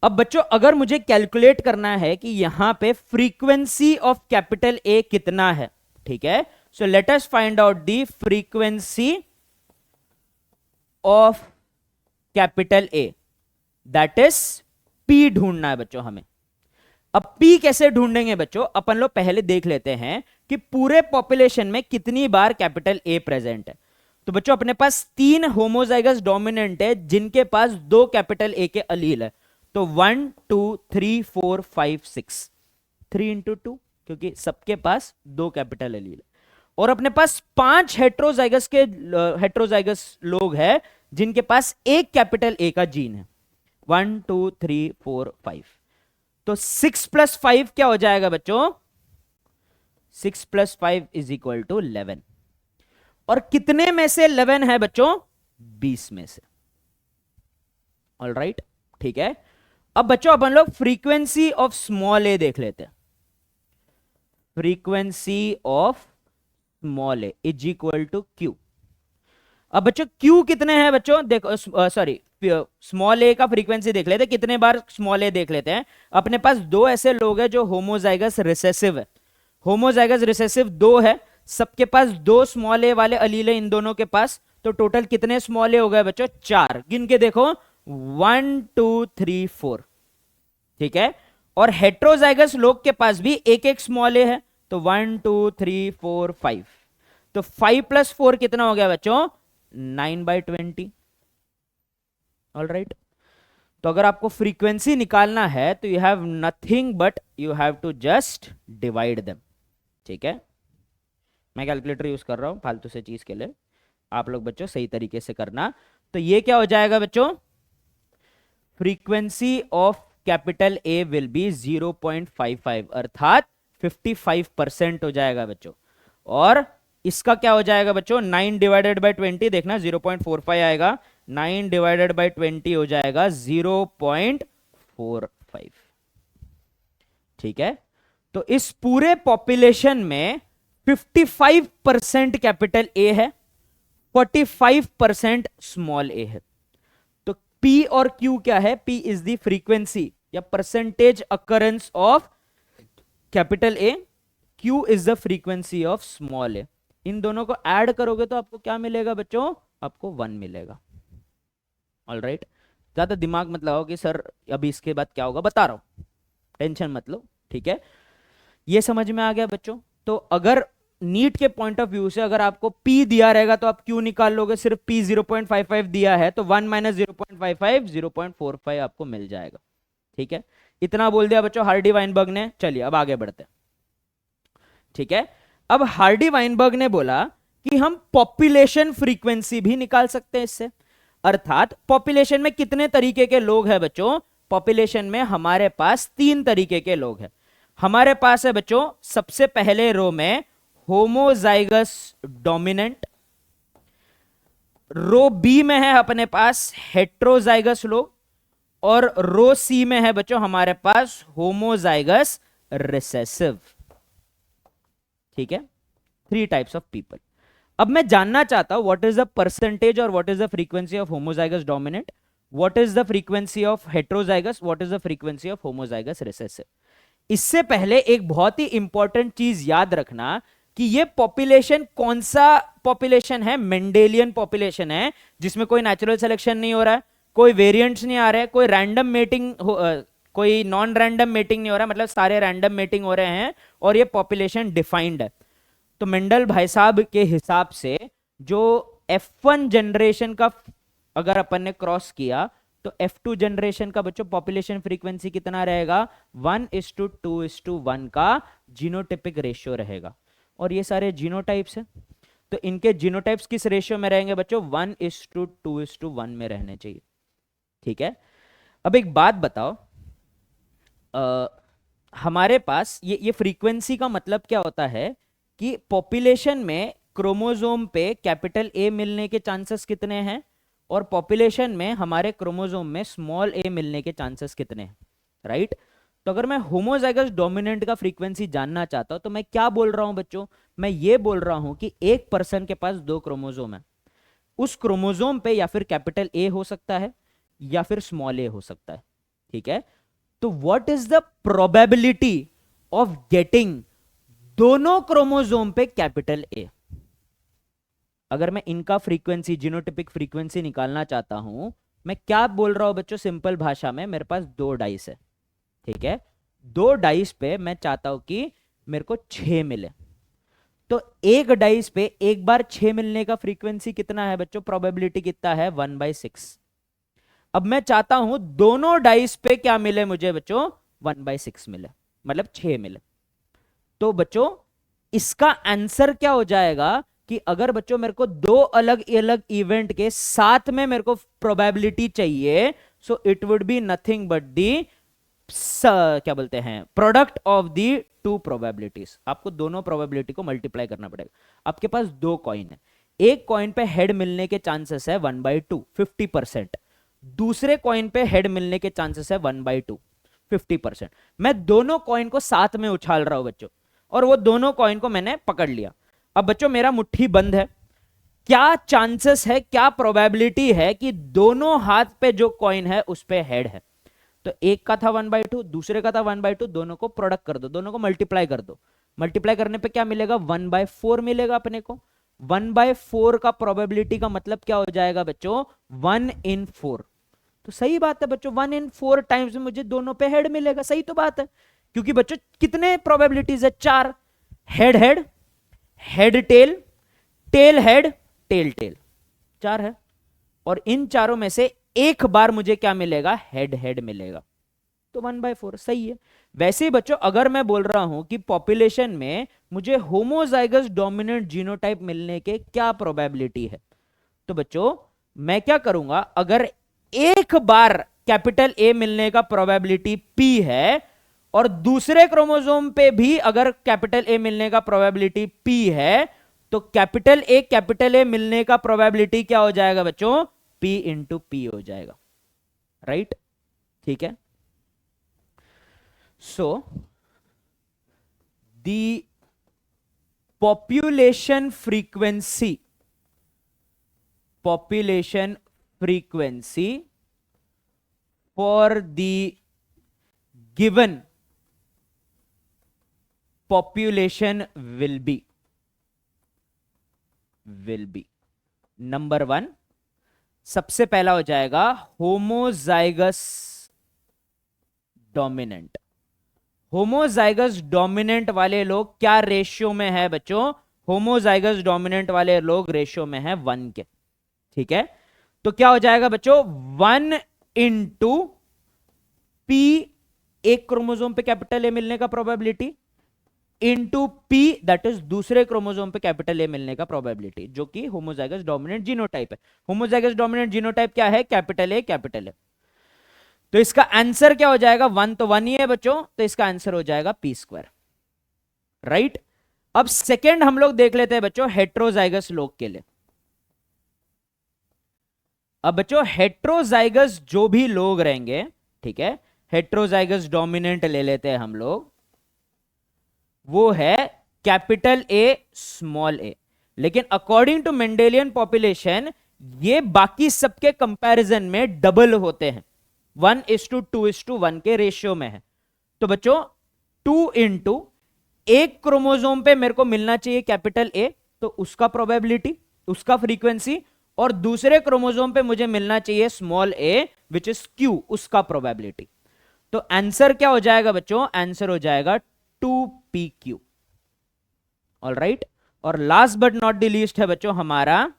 अब बच्चों अगर मुझे कैलकुलेट करना है कि यहां पे फ्रीक्वेंसी ऑफ कैपिटल ए कितना है, ठीक है, सो let us find out the frequency of capital A, that is P ढूंढना है बच्चों हमें। अब P कैसे ढूंढेंगे बच्चों, अपन लोग पहले देख लेते हैं कि पूरे पॉपुलेशन में कितनी बार कैपिटल ए प्रेजेंट है। तो बच्चों अपने पास 3 होमोजाइगस डोमिनेंट है जिनके पास 2 कैपिटल ए के अलील है। तो 1 2 3 4 5 6, 3 इंटू 2, क्योंकि सबके पास 2 कैपिटल अलील है। और अपने पास 5 हेट्रोजाइगस लोग हैं जिनके पास 1 कैपिटल ए का जीन है, 1 2 3 4 5। तो 6 प्लस 5 क्या हो जाएगा बच्चों, 6 प्लस 5 इज इक्वल टू 11। और कितने में से 11 है बच्चों, 20 में से, ऑल राइट, ठीक है। अब बच्चों अपन लोग फ्रीक्वेंसी ऑफ स्मॉल ए देख लेते हैं। Frequency of small a is equal to q. अब बच्चों क्यू कितने हैं बच्चों, देखो सॉरी स्मॉल ए का फ्रीक्वेंसी देख लेते हैं, कितने बार स्मॉल ए देख लेते हैं। अपने पास 2 ऐसे लोग हैं जो होमोजाइगस रिसेसिव है, होमोजाइगस रिसेसिव 2 है, सबके पास 2 स्मॉल ए वाले अलील है इन दोनों के पास। तो टोटल कितने स्मॉल ए हो गए बच्चों, 4, गिन के देखो 1 2 3 4, ठीक है। और हेट्रोजाइगस लोग के पास भी एक एक स्मॉल ए है, तो 1 2 3 4 5। तो 5 प्लस 4 कितना हो गया बच्चों, 9/20, ऑल राइट। तो अगर आपको फ्रीक्वेंसी निकालना है तो you have nothing but you have to just divide them, ठीक है। मैं कैलकुलेटर यूज कर रहा हूं फालतू से चीज के लिए, आप लोग बच्चों सही तरीके से करना। तो ये क्या हो जाएगा बच्चों, frequency of capital A will be 0.55, अर्थात 55% हो जाएगा बच्चों। और इसका क्या हो जाएगा बच्चों, 9 डिवाइडेड बाई 20, देखना 0.45 आएगा, 9 डिवाइडेड बाई 20 हो जाएगा 0.45, ठीक है। तो इस पूरे पॉपुलेशन में 55% कैपिटल ए है, 45% स्मॉल ए है। तो P और Q क्या है? P इज द फ्रीक्वेंसी या percentage occurrence of capital A, Q is the frequency of small A. इन दोनों को ऐड करोगे तो आपको क्या मिलेगा बच्चों? आपको 1 मिलेगा। ऑल राइट, ज्यादा दिमाग मत लगाओ कि सर अभी इसके बाद क्या होगा, बता रहा हूं, टेंशन मत लो, ठीक है? ये समझ में आ गया बच्चों? तो अगर नीट के पॉइंट ऑफ व्यू से अगर आपको P दिया रहेगा तो आप Q निकाल लोगे। सिर्फ P 0.55 दिया है तो 1 माइनस 0.55 0.45 आपको मिल जाएगा, ठीक है? इतना बोल दिया बच्चों हार्डी वाइनबर्ग ने। चलिए अब आगे बढ़ते हैं, ठीक है? अब हार्डी वाइनबर्ग ने बोला कि हम पॉपुलेशन फ्रीक्वेंसी भी निकाल सकते हैं इससे। अर्थात पॉपुलेशन में कितने तरीके के लोग हैं बच्चों? पॉपुलेशन में हमारे पास 3 तरीके के लोग हैं। हमारे पास है बच्चों सबसे पहले रो में होमोजाइगस डोमिनेंट, रो बी में है अपने पास हेट्रोजाइगस लोग, और रो सी में है बच्चों हमारे पास होमोजाइगस रिसेसिव, ठीक है? 3 टाइप्स ऑफ पीपल। अब मैं जानना चाहता हूं व्हाट इज द परसेंटेज और what is the frequency of homozygous dominant, what is the frequency of heterozygous, what is the frequency of homozygous recessive. इससे पहले एक बहुत ही इंपॉर्टेंट चीज याद रखना कि ये पॉपुलेशन कौन सा पॉपुलेशन है? मेंडेलियन पॉपुलेशन है, जिसमें कोई नेचुरल सिलेक्शन नहीं हो रहा है, कोई वेरिएंट्स नहीं आ रहे हैं, कोई रैंडम मेटिंग कोई नॉन रैंडम मेटिंग नहीं हो रहा है, मतलब सारे रैंडम मेटिंग हो रहे हैं और ये पॉपुलेशन डिफाइंड है। तो मेंडल भाई साहब के हिसाब से जो F1 जनरेशन का अगर अपन ने क्रॉस किया तो F2 जनरेशन का बच्चों पॉपुलेशन फ्रीक्वेंसी कितना रहेगा? 1:2:1 का जीनोटिपिक रेशियो रहेगा। और ये सारे जीनोटाइप्स हैं तो इनके जीनोटाइप्स किस रेशियो में रहेंगे बच्चों? 1:2:1 में रहने चाहिए, ठीक है? अब एक बात बताओ, हमारे पास ये फ्रीक्वेंसी का मतलब क्या होता है कि पॉपुलेशन में क्रोमोसोम पे कैपिटल ए मिलने के चांसेस कितने हैं और पॉपुलेशन में हमारे क्रोमोसोम में स्मॉल ए मिलने के चांसेस कितने हैं, राइट? तो अगर मैं होमोजाइगस डोमिनेंट का फ्रीक्वेंसी जानना चाहता हूं तो मैं क्या बोल रहा हूं बच्चों? मैं ये बोल रहा हूं कि एक पर्सन के पास 2 क्रोमोसोम है, उस क्रोमोसोम पे या फिर कैपिटल ए हो सकता है या फिर स्मॉल ए हो सकता है, ठीक है? तो what is the probability of getting दोनों क्रोमोसोम पे कैपिटल ए? अगर मैं इनका फ्रीक्वेंसी जीनोटिपिक फ्रीक्वेंसी निकालना चाहता हूं, मैं क्या बोल रहा हूं बच्चों? सिंपल भाषा में मेरे पास 2 डाइस है, ठीक है? 2 डाइस पे मैं चाहता हूं कि मेरे को 6 मिले, तो एक डाइस पे एक बार 6 मिलने का फ्रीक्वेंसी कितना है बच्चों? प्रोबेबिलिटी कितना है? 1/6। अब मैं चाहता हूं दोनों डाइस पे क्या मिले मुझे बच्चों? 1/6 मिले, मतलब 6 मिले। तो बच्चों इसका आंसर क्या हो जाएगा कि अगर बच्चों मेरे को 2 अलग अलग इवेंट के साथ में मेरे को प्रोबेबिलिटी चाहिए, so it would be nothing but the क्या बोलते हैं, प्रोडक्ट ऑफ दी 2 प्रोबेबिलिटीज। आपको दोनों प्रोबेबिलिटी को मल्टीप्लाई करना पड़ेगा। आपके पास 2 कॉइन है, एक कॉइन पे हेड मिलने के चांसेस है 1/2 50%, दूसरे कॉइन पे हेड मिलने के चांसेस है 1/2 50%। मैं दोनों कॉइन को साथ में उछाल रहा हूं बच्चों, और वो दोनों कॉइन को मैंने पकड़ लिया। अब बच्चों मेरा मुट्ठी बंद है, क्या चांसेस है, क्या प्रोबेबिलिटी है कि दोनों हाथ पे जो कॉइन है उस पे हेड है? तो एक का था 1/2, दूसरे का था 1/2, दोनों को प्रोडक्ट कर दो, दोनों को मल्टीप्लाई कर दो। मल्टीप्लाई करने पे क्या मिलेगा? 1/4 मिलेगा अपने को। 1/4 का प्रोबेबिलिटी का मतलब क्या हो जाएगा बच्चों? 1 in 4। तो सही बात है बच्चों, 1 in 4 टाइम्स मुझे दोनों पे हेड मिलेगा। सही तो बात है, क्योंकि बच्चों कितने प्रोबेबिलिटीज है? 4। Head head, head tail, tail head, tail tail, 4 है। और इन चारों में से एक बार मुझे क्या मिलेगा? हेड हेड मिलेगा। तो 1/4 सही है। वैसे ही बच्चों अगर मैं बोल रहा हूं कि पॉपुलेशन में मुझे होमोजाइगस डोमिनेंट जीनोटाइप मिलने के क्या प्रोबेबिलिटी है, तो बच्चों मैं क्या करूंगा? अगर एक बार कैपिटल ए मिलने का प्रोबेबिलिटी P है और दूसरे क्रोमोसोम पे भी अगर कैपिटल ए मिलने का प्रोबेबिलिटी P है, तो कैपिटल ए मिलने का प्रोबेबिलिटी क्या हो जाएगा बच्चों? P इंटू P हो जाएगा, राइट? ठीक है। So the population frequency for the given population will be number 1, सबसे पहला हो जाएगा होमोजाइगस डोमिनेंट। होमोजाइगस डोमिनेंट वाले लोग क्या रेशियो में है बच्चों? होमोजाइगस डोमिनेंट वाले लोग रेशियो में है 1 के। ठीक है, तो क्या हो जाएगा बच्चों? 1 इंटू पी, एक क्रोमोसोम पे कैपिटल ए मिलने का probability, into P that is दूसरे क्रोमोसोम पे कैपिटल ए मिलने का प्रोबेबिलिटी, जो कि होमोजाइगस डोमिनेंट जीनोटाइप है। होमोजाइगस डोमिनेंट जीनोटाइप क्या है? Capital A capital A. तो इसका आंसर क्या हो जाएगा? 1 तो 1 ही है बच्चों, तो इसका आंसर हो जाएगा पी स्क्वायर। राइट, अब सेकेंड हम लोग देख लेते हैं बच्चों हेट्रोजाइगस लोग के लिए। अब बच्चों हेट्रोजाइगस जो भी लोग रहेंगे, ठीक है, हेट्रोजाइगस डोमिनेंट ले लेते हैं हम लोग, वो है कैपिटल ए स्मॉल ए। लेकिन अकॉर्डिंग टू मेंडेलियन पॉपुलेशन ये बाकी सबके कंपैरिजन में डबल होते हैं, 1:2:1 के रेशियो में है। तो बच्चों 2 इंटू एक क्रोमोसोम पे मेरे को मिलना चाहिए कैपिटल ए, तो उसका प्रोबेबिलिटी, उसका फ्रीक्वेंसी, और दूसरे क्रोमोसोम पे मुझे मिलना चाहिए small A which is Q, उसका प्रोबेबिलिटी। तो आंसर क्या हो जाएगा बच्चों? आंसर हो जाएगा 2pq। ऑल राइट, और last but not the least है बच्चों हमारा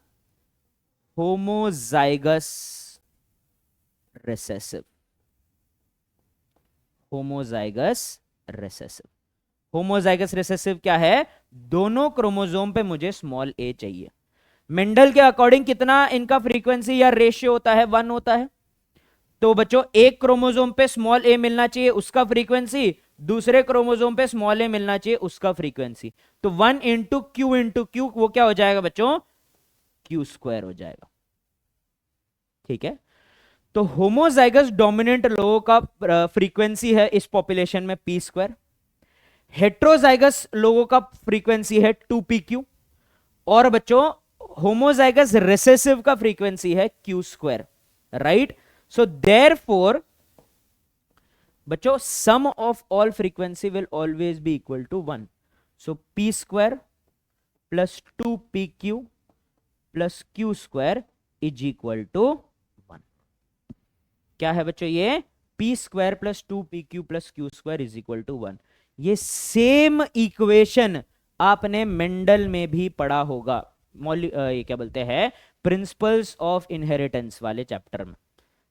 homozygous recessive. Homozygous recessive, homozygous recessive क्या है? दोनों क्रोमोसोम पे मुझे स्मॉल ए चाहिए। मेंडल के अकॉर्डिंग कितना इनका फ्रीक्वेंसी या रेशियो होता है? 1 होता है। तो बच्चों एक क्रोमोसोम पे स्मॉल ए मिलना चाहिए, उसका फ्रीक्वेंसी, दूसरे क्रोमोसोम पे स्मॉल ए मिलना चाहिए, उसका फ्रीक्वेंसी। तो 1 इंटू क्यू वो क्या हो जाएगा बच्चों? क्यू स्क्वायर हो जाएगा। ठीक है, तो होमोजाइगस डोमिनेंट लोगों का फ्रीक्वेंसी है इस पॉपुलेशन में पी स्क्वायर, हेट्रोजाइगस लोगों का फ्रीक्वेंसी है 2pq, और बच्चों होमोजाइगस रिसेसिव का फ्रीक्वेंसी है Q square. Right, so therefore बच्चों sum of all frequency will always be equal to 1। So P square plus 2pq plus Q square is equal to 1। क्या है बच्चों ये? P square plus 2pq plus Q square is equal to 1। ये same equation आपने Mendel में भी पढ़ा होगा, ये क्या बोलते हैं, प्रिंसिपल्स ऑफ इनहेरिटेंस वाले चैप्टर में।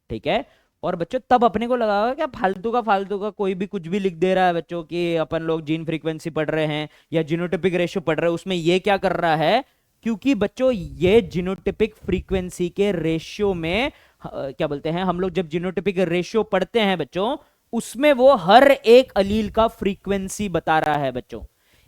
ठीक है, और बच्चों तब अपने को लगा होगा क्या फालतू का कोई भी कुछ भी लिख दे रहा है बच्चों कि अपन लोग जीन फ्रीक्वेंसी पढ़ रहे हैं या जीनोटिपिक रेशियो पढ़ रहे हैं, उसमें ये क्या कर रहा है? क्योंकि बच्चों ये जीनोटिपिक फ्रीक्वेंसी के रेशियो में क्या बोलते हैं, हम लोग जब जीनोटिपिक रेशियो पढ़ते हैं बच्चों, उसमें वो हर एक अलील का फ्रीक्वेंसी बता रहा है बच्चों।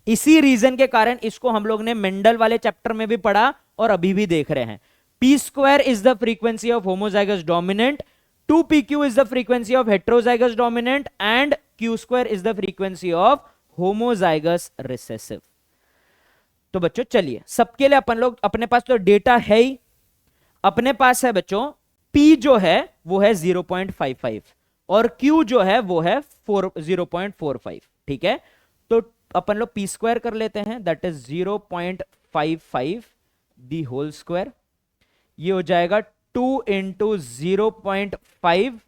इसी रीजन के कारण इसको हम लोग ने मेंडल वाले चैप्टर में भी पढ़ा और अभी भी देख रहे हैं। P square is the frequency of homozygous dominant, 2pq is the frequency of heterozygous dominant and q square is the frequency of homozygous recessive। तो बच्चों चलिए सबके लिए अपन लोग, अपने पास तो डेटा है ही, अपने पास है बच्चों p जो है वो है 0.55 और q जो है वो है 0.45। ठीक है, तो अपन लोग p स्क्वायर कर लेते हैं, that is 0.55 the whole square. ये हो जाएगा 2 इंटू 0.5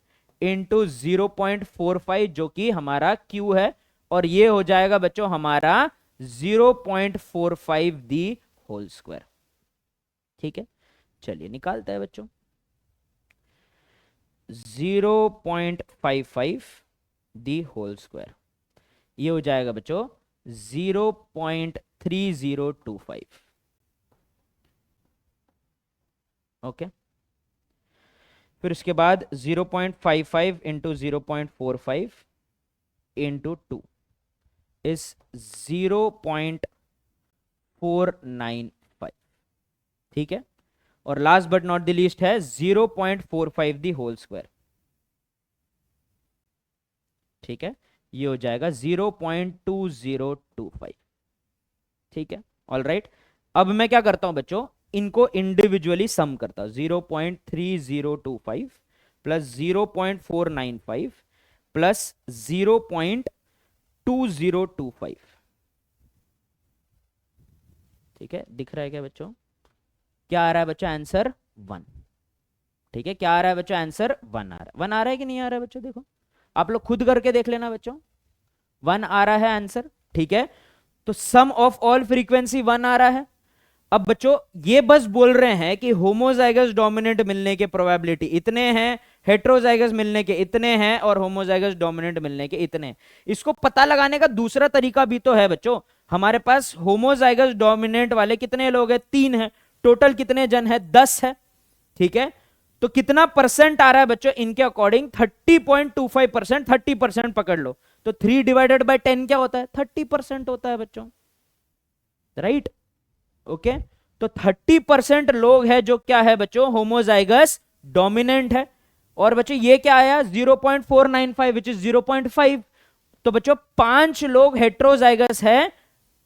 इंटू 0.45 जो कि हमारा q है, और ये हो जाएगा बच्चों हमारा 0.45 दी होल स्क्वायर। ठीक है, चलिए निकालते हैं बच्चों। 0.55 दी होल स्क्वायर, ये हो जाएगा बच्चों 0.3025। ओके, फिर उसके बाद 0.55 इंटू 0.45 इंटू 2 इज 0.495। ठीक है, और last but not the least है 0.45 दी होल स्क्वायर। ठीक है, ये हो जाएगा 0.2025। ठीक है, ऑल राइट। अब मैं क्या करता हूं बच्चों, इनको इंडिविजुअली सम करता हूं, 0.3025 प्लस 0.495 प्लस 0.2025। ठीक है, दिख रहा है क्या बच्चों? क्या आ रहा है बच्चों आंसर? 1। ठीक है, क्या आ रहा है बच्चों आंसर? 1 आ रहा है। 1 आ रहा है कि नहीं आ रहा है बच्चों? देखो आप लोग खुद करके देख लेना बच्चों, 1 आ रहा है आंसर। ठीक है, तो सम ऑफ ऑल फ्रीक्वेंसी 1 आ रहा है। अब बच्चों ये बस बोल रहे हैं कि होमोजाइगस डोमिनेंट मिलने के प्रोबेबिलिटी इतने हैं, हेट्रोजाइगस मिलने के इतने हैं, और होमोजाइगस डोमिनेंट मिलने के इतने हैं। इसको पता लगाने का दूसरा तरीका भी तो है बच्चों। हमारे पास होमोजाइगस डोमिनेंट वाले कितने लोग हैं? 3 हैं। टोटल कितने जन है? 10 है। ठीक है, तो कितना परसेंट आ रहा है बच्चों इनके अकॉर्डिंग? 30.25%। 30% पकड़ लो, तो 3 डिवाइडेड बाय 10 क्या होता है? 30% होता है बच्चों, राइट? ओके, तो 30% लोग हैं जो क्या है बच्चों? होमोजाइगस डोमिनेंट है। और बच्चों ये क्या आया? 0.495 विच इज 0.5। तो बच्चों 5 लोग हेट्रोजाइगस है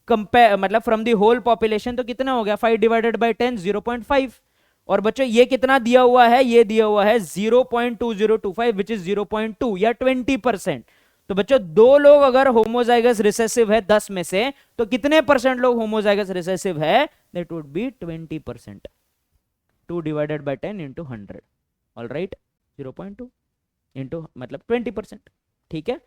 कंपेयर, मतलब फ्रॉम दी होल पॉपुलेशन, तो कितना हो गया? 5 डिवाइडेड बाय 10 0.5। और बच्चों ये कितना दिया हुआ है? ये दिया हुआ है 0.2025 विच इज 0.2 या 20%। तो बच्चों 2 लोग अगर होमोजाइगस रिसेसिव है 10 में से, तो कितने परसेंट लोग होमोजाइगस रिसेसिव है? That would be 20%। 2 divided by 10 into 100, all right, 0.2 into मतलब 20%। ठीक है,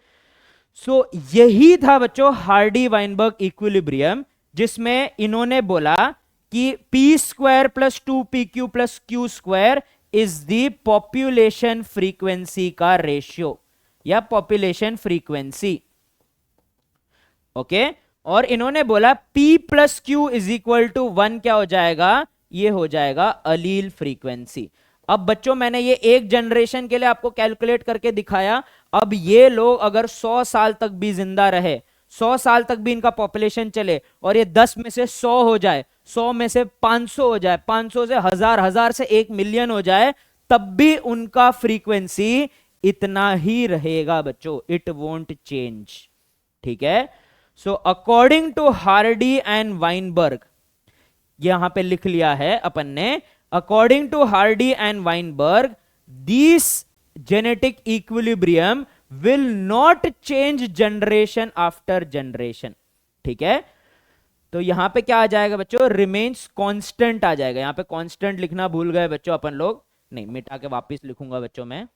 सो यही था बच्चों हार्डी वाइनबर्ग इक्विलिब्रियम, जिसमें इन्होंने बोला कि p square plus 2pq plus Q square is the population frequency का रेशियो या पॉपुलेशन फ्रीक्वेंसी। ओके, और इन्होंने बोला p plus q is equal to 1 क्या हो जाएगा? ये हो जाएगा अलील फ्रीक्वेंसी। अब बच्चों मैंने ये एक जनरेशन के लिए आपको कैलकुलेट करके दिखाया। अब ये लोग अगर 100 साल तक भी जिंदा रहे, 100 साल तक भी इनका पॉपुलेशन चले, और ये 10 में से 100 हो जाए, 100 में से 500 हो जाए, 500 से 1000, 1000 से 1 मिलियन हो जाए, तब भी उनका फ्रीक्वेंसी इतना ही रहेगा बच्चों, इट वोंट चेंज। ठीक है, so according to Hardy and Weinberg, यहां पे लिख लिया है अपन ने, according to Hardy and Weinberg this genetic equilibrium will not change generation after generation. ठीक है, तो यहां पे क्या आ जाएगा बच्चों? रिमेन्स कांस्टेंट आ जाएगा। यहां पे कांस्टेंट लिखना भूल गए बच्चों अपन लोग, नहीं मिटा के वापस लिखूंगा बच्चों मैं,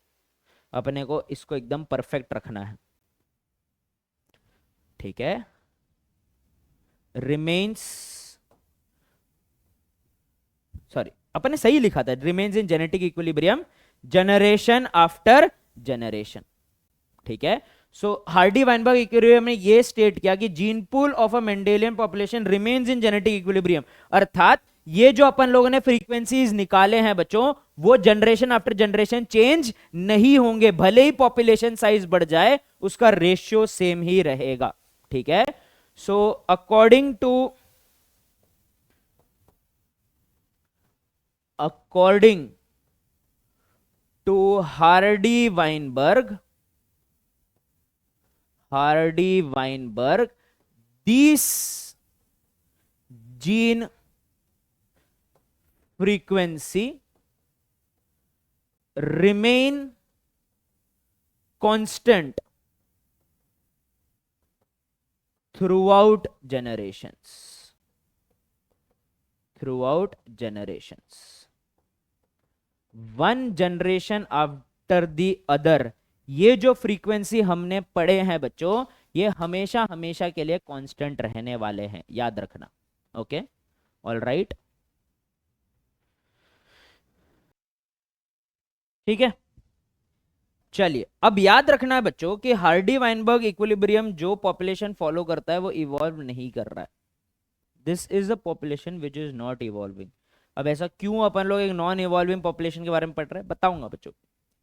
अपने को इसको एकदम परफेक्ट रखना है। ठीक है, रिमेन्स, सॉरी अपन ने सही लिखा था, remains in genetic equilibrium generation after generation. ठीक है, सो हार्डी वाइनबर्ग इक्विलिब्रियम ने ये स्टेट किया कि gene pool of a Mendelian population remains in genetic equilibrium, अर्थात ये जो अपन लोगों ने फ्रीक्वेंसीज निकाले हैं बच्चों, वो जनरेशन आफ्टर जनरेशन चेंज नहीं होंगे, भले ही पॉपुलेशन साइज बढ़ जाए उसका रेशियो सेम ही रहेगा। ठीक है, so according to Hardy Weinberg, these gene frequency remain constant throughout generations. One generation after the other, ये जो फ्रीक्वेंसी हमने पढ़े हैं बच्चों, ये हमेशा हमेशा के लिए कांस्टेंट रहने वाले हैं, याद रखना। ओके, ऑल राइट, ठीक है। चलिए, अब याद रखना है बच्चों कि हार्डी वाइनबर्ग इक्विलिब्रियम जो पॉपुलेशन फॉलो करता है वो इवॉल्व नहीं कर रहा है। This is a population which is not evolving. अब ऐसा क्यों अपन लोग एक नॉन इवॉल्विंग पॉपुलेशन के बारे में पढ़ रहे हैं, बताऊंगा बच्चों।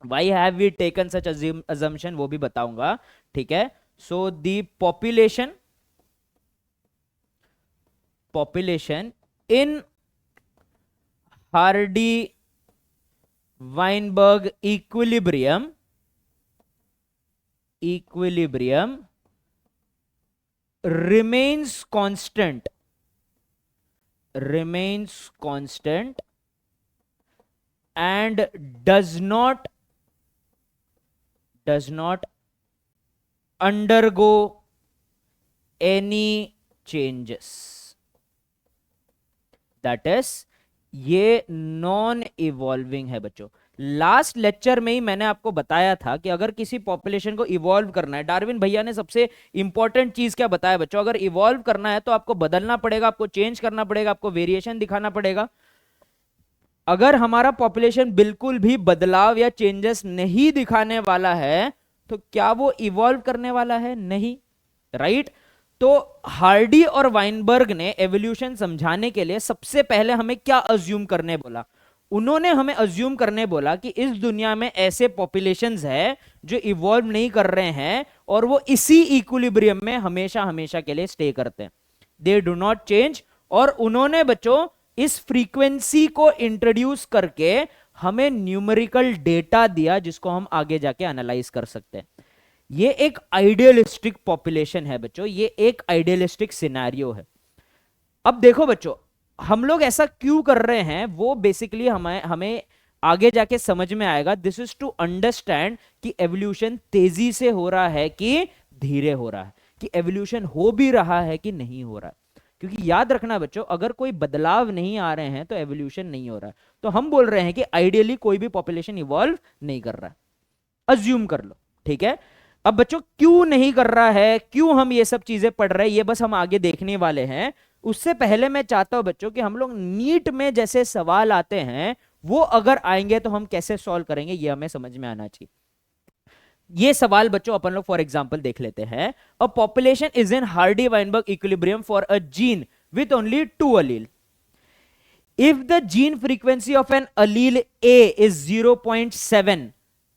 Why have we taken such assumption, वो भी बताऊंगा। ठीक है, so the population in Hardy Weinberg equilibrium remains constant and does not does not undergo any changes, that is ये नॉन इवॉल्विंग है बच्चों। लास्ट लेक्चर में ही मैंने आपको बताया था कि अगर किसी पॉपुलेशन को इवॉल्व करना है, डार्विन भैया ने सबसे इंपॉर्टेंट चीज क्या बताया बच्चों, अगर इवॉल्व करना है तो आपको बदलना पड़ेगा, आपको चेंज करना पड़ेगा, आपको वेरिएशन दिखाना पड़ेगा। अगर हमारा पॉपुलेशन बिल्कुल भी बदलाव या चेंजेस नहीं दिखाने वाला है तो क्या वो इवॉल्व करने वाला है? नहीं, राइट। तो हार्डी और वाइनबर्ग ने एवोल्यूशन समझाने के लिए सबसे पहले हमें क्या अज्यूम करने बोला? उन्होंने हमें अज्यूम करने बोला कि इस दुनिया में ऐसे पॉपुलेशंस है जो इवॉल्व नहीं कर रहे हैं और वो इसी इक्विलिब्रियम में हमेशा हमेशा के लिए स्टे करते हैं, दे डू नॉट चेंज। और उन्होंने बच्चों इस फ्रीक्वेंसी को इंट्रोड्यूस करके हमें न्यूमेरिकल डेटा दिया जिसको हम आगे जाके एनालाइज कर सकते हैं। ये एक आइडियलिस्टिक पॉपुलेशन है बच्चों, ये एक आइडियलिस्टिक सिनेरियो है। अब देखो बच्चों, हम लोग ऐसा क्यों कर रहे हैं वो बेसिकली हमें आगे जाके समझ में आएगा। दिस इज टू अंडरस्टैंड कि एवोल्यूशन तेजी से हो रहा है कि धीरे हो रहा है, कि एवोल्यूशन हो भी रहा है कि नहीं हो रहा है। क्योंकि याद रखना बच्चों, अगर कोई बदलाव नहीं आ रहे हैं तो एवोल्यूशन नहीं हो रहा है। तो हम बोल रहे हैं कि आइडियली कोई भी पॉपुलेशन इवॉल्व नहीं कर रहा है, अज्यूम कर लो, ठीक है। अब बच्चों क्यों नहीं कर रहा है, क्यों हम ये सब चीजें पढ़ रहे हैं, ये बस हम आगे देखने वाले हैं। उससे पहले मैं चाहता हूं बच्चों कि हम लोग नीट में जैसे सवाल आते हैं वो अगर आएंगे तो हम कैसे सॉल्व करेंगे ये हमें समझ में आना चाहिए। ये सवाल बच्चों अपन लोग फॉर एग्जांपल देख लेते हैं। A population is in Hardy Weinberg equilibrium for a gene with only 2 allele. If the gene frequency of an allele A is 0.7,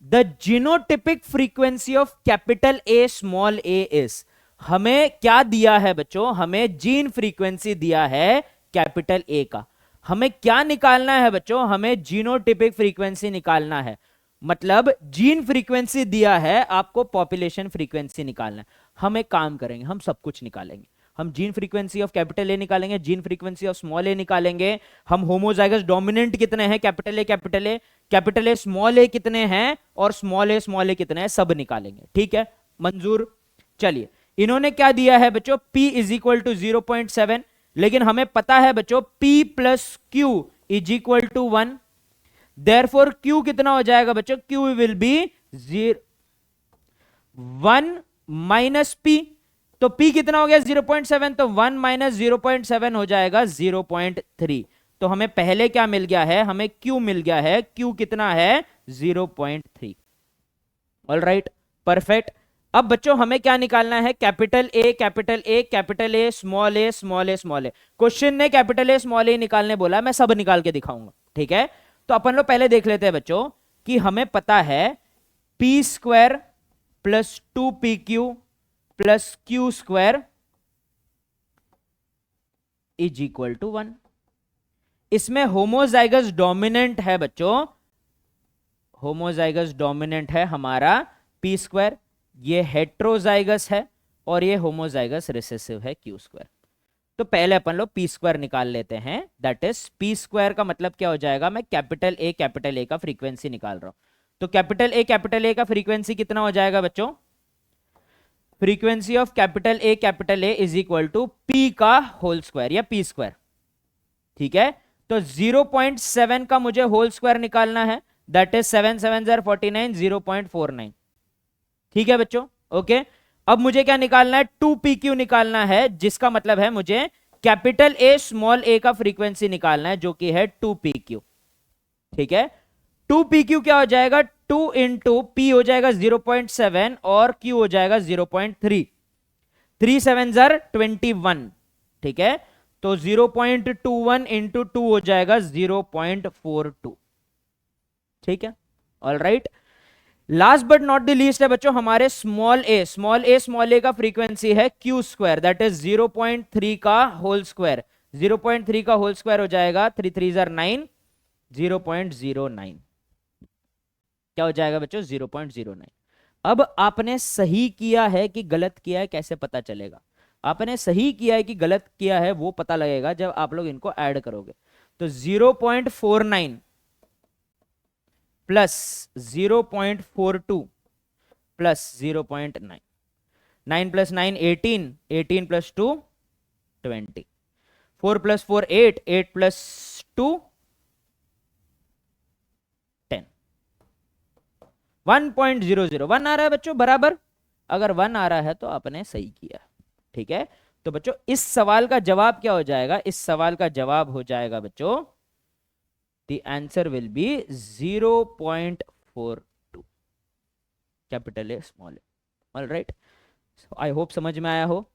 the genotypic frequency of capital A small a is. हमें क्या दिया है बच्चों? हमें gene frequency दिया है capital A का। हमें क्या निकालना है बच्चों? हमें जीनोटिपिक फ्रीक्वेंसी निकालना है। मतलब जीन फ्रीक्वेंसी दिया है, आपको पॉपुलेशन फ्रीक्वेंसी निकालना है। हम एक काम करेंगे, हम सब कुछ निकालेंगे। हम जीन फ्रीक्वेंसी ऑफ कैपिटल ए निकालेंगे, जीन फ्रीक्वेंसी ऑफ स्मॉल ए निकालेंगे, हम होमोजाइगस डोमिनेंट कितने हैं कैपिटल ए स्मॉल ए कितने हैं और स्मॉल ए कितने हैं, सब निकालेंगे। ठीक है, मंजूर। चलिए, इन्होंने क्या दिया है बच्चों? P इज इक्वल टू 0.7, लेकिन हमें पता है बच्चों P plus Q is equal to 1। Therefore Q कितना हो जाएगा बच्चों? Q will be 1 minus P। तो P कितना हो गया? 0.7, तो 1 माइनस 0.7 हो जाएगा 0.3। तो हमें पहले क्या मिल गया है? हमें Q मिल गया है। Q कितना है? 0.3। All right, perfect. अब बच्चों हमें क्या निकालना है? Capital A small A small A small A. Question ने कैपिटल ए स्मॉल ए निकालने बोला, मैं सब निकाल के दिखाऊंगा। ठीक है, तो अपन लोग पहले देख लेते हैं बच्चों कि हमें पता है p square plus 2pq plus Q square is equal to 1। इसमें होमोजाइगस डोमिनेंट है बच्चों, होमोजाइगस डोमिनेंट है हमारा पी स्क्वायर, ये हेट्रोजाइगस है और ये होमोजाइगस रिसेसिव है क्यू स्क्वायर। तो पहले अपन लोग पी स्क्वायर निकाल लेते हैं। दैट इज पी स्क्वायर का मतलब क्या हो जाएगा? मैं कैपिटल ए का फ्रीक्वेंसी निकाल रहा हूं। तो कैपिटल ए का फ्रीक्वेंसी कितना हो जाएगा बच्चों? Frequency of capital A is equal to p का होल स्क्वायर या पी स्क्वायर। ठीक है, तो 0.7 का मुझे होल स्क्वायर निकालना है। That is 7 7 49, 0.49। ठीक है बच्चों, ओके। अब मुझे क्या निकालना है? 2pq निकालना है, जिसका मतलब है मुझे कैपिटल ए स्मॉल ए का फ्रीक्वेंसी निकालना है, जो कि है 2pq। ठीक है, 2pq क्या हो जाएगा? 2 इंटू पी हो जाएगा 0.7 और q हो जाएगा 0.3। 3 7 21। ठीक है, तो 0.21 इंटू 2 हो जाएगा 0.42। ठीक है, all right. Last but not the least है बच्चों हमारे स्मॉल ए का फ्रीक्वेंसी है क्यू स्क्वायर, दैट इज 0.3 का होल स्क्वायर। 0.3 का होल स्क्वायर हो जाएगा 3 3 9, 0.09। क्या हो जाएगा बच्चों? 0.09। अब आपने सही किया है कि गलत किया है कैसे पता चलेगा? आपने सही किया है कि गलत किया है वो पता लगेगा जब आप लोग इनको ऐड करोगे। तो 0.49 plus 0.42 plus 0.9, 9 plus 9 18, 18 plus 2 20, 4 plus 4 8, 8 plus 2 10, 1.001 आ रहा है बच्चों बराबर। अगर 1 आ रहा है तो आपने सही किया, ठीक है। तो बच्चों इस सवाल का जवाब क्या हो जाएगा, इस सवाल का जवाब हो जाएगा बच्चों, the answer will be 0.42, capital A small A. All right, I hope समझ में आया हो।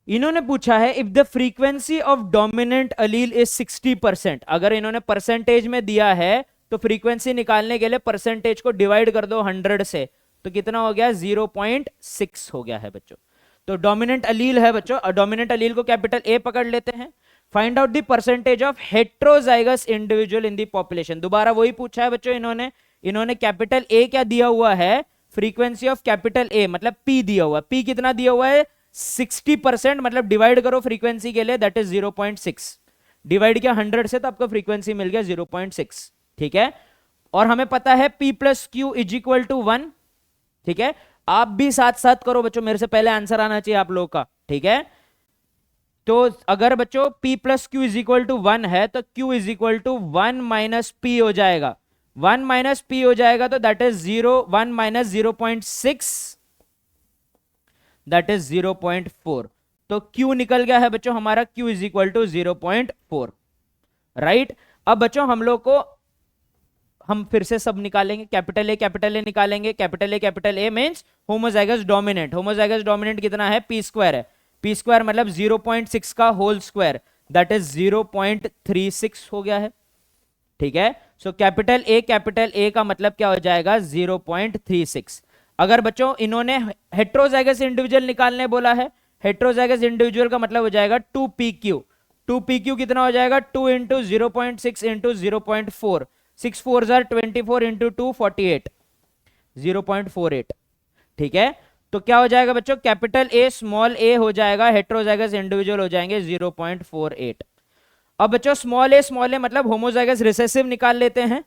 इन्होंने पूछा है if the frequency of dominant Aleel is 60%, अगर इन्होंने परसेंटेज में दिया है तो फ्रीक्वेंसी निकालने के लिए परसेंटेज को डिवाइड कर दो 100 से, तो कितना हो गया 0.6 हो गया है बच्चों। तो डोमिनेंट अलील है बच्चों, डोमिनेंट अलील को कैपिटल ए पकड़ लेते हैं। Find out the percentage of heterozygous individual in the population, दोबारा वही पूछा है बच्चों इन्होंने कैपिटल ए क्या दिया हुआ है, फ्रीक्वेंसी ऑफ कैपिटल ए मतलब पी दिया हुआ है। पी कितना दिया हुआ है 60%, मतलब डिवाइड करो फ्रीक्वेंसी के लिए, दैट इज 0.6, डिवाइड किया 100 से तो आपको फ्रीक्वेंसी मिल गया 0.6, ठीक है। और हमें पता है P plus q is equal to 1, ठीक है। आप भी साथ साथ करो बच्चों, मेरे से पहले आंसर आना चाहिए आप लोग का, ठीक है। तो अगर बच्चों P plus q is equal to 1 है तो Q is equal to 1 minus P हो जाएगा, 1 माइनस P हो जाएगा तो that is 1 minus 0.6, that is 0.4। तो Q निकल गया है बच्चों हमारा, Q is equal to 0.4, right. अब बच्चों हम फिर से सब निकालेंगे, कैपिटल ए निकालेंगे, capital A means homozygous dominant, homozygous dominant कितना है P स्क्वायर है, P स्क्वायर मतलब 0.6 का होल स्क्वायर, दैट इज 0.36 हो गया है, ठीक है। सो कैपिटल ए का मतलब क्या हो जाएगा 0.36। अगर बच्चों इन्होंने हेट्रोजाइगस इंडिविजुअल निकालने बोला है, हेट्रोजाइगस इंडिविजुअल का मतलब हो जाएगा 2pq, 2pq कितना हो जाएगा 2 इंटू 0.6 इंटू 0.4, 6 4 24 इंटू 2 48, 0.48, ठीक है। तो क्या हो जाएगा बच्चों कैपिटल ए स्मॉल ए हो जाएगा, हेट्रोजाइगस इंडिविजुअल हो जाएंगे 0.48। अब बच्चों स्मॉल ए मतलब होमोजाइगस रिसेसिव निकाल लेते हैं,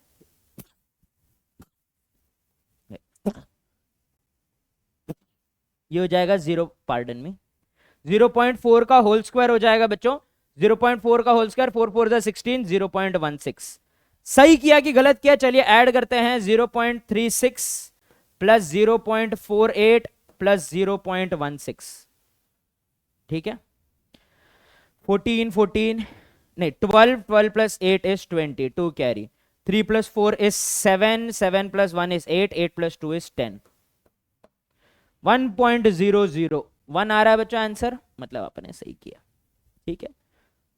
ये हो जाएगा 0.4 का होल स्क्वायर हो जाएगा बच्चों, 0.4 का होल स्क्वायर 4 4 16, 0.16। सही किया कि गलत किया, चलिए ऐड करते हैं, 0.36 प्लस 0.48 प्लस 0.16, ठीक है। 14 14 नहीं 12, 12 plus 8 is 20, 2 carry, 3 plus 4 is 7, 7 plus 1 is 8, 8 plus 2 is 10, 1.001 आ रहा है बच्चों आंसर, मतलब आपने सही किया, ठीक है।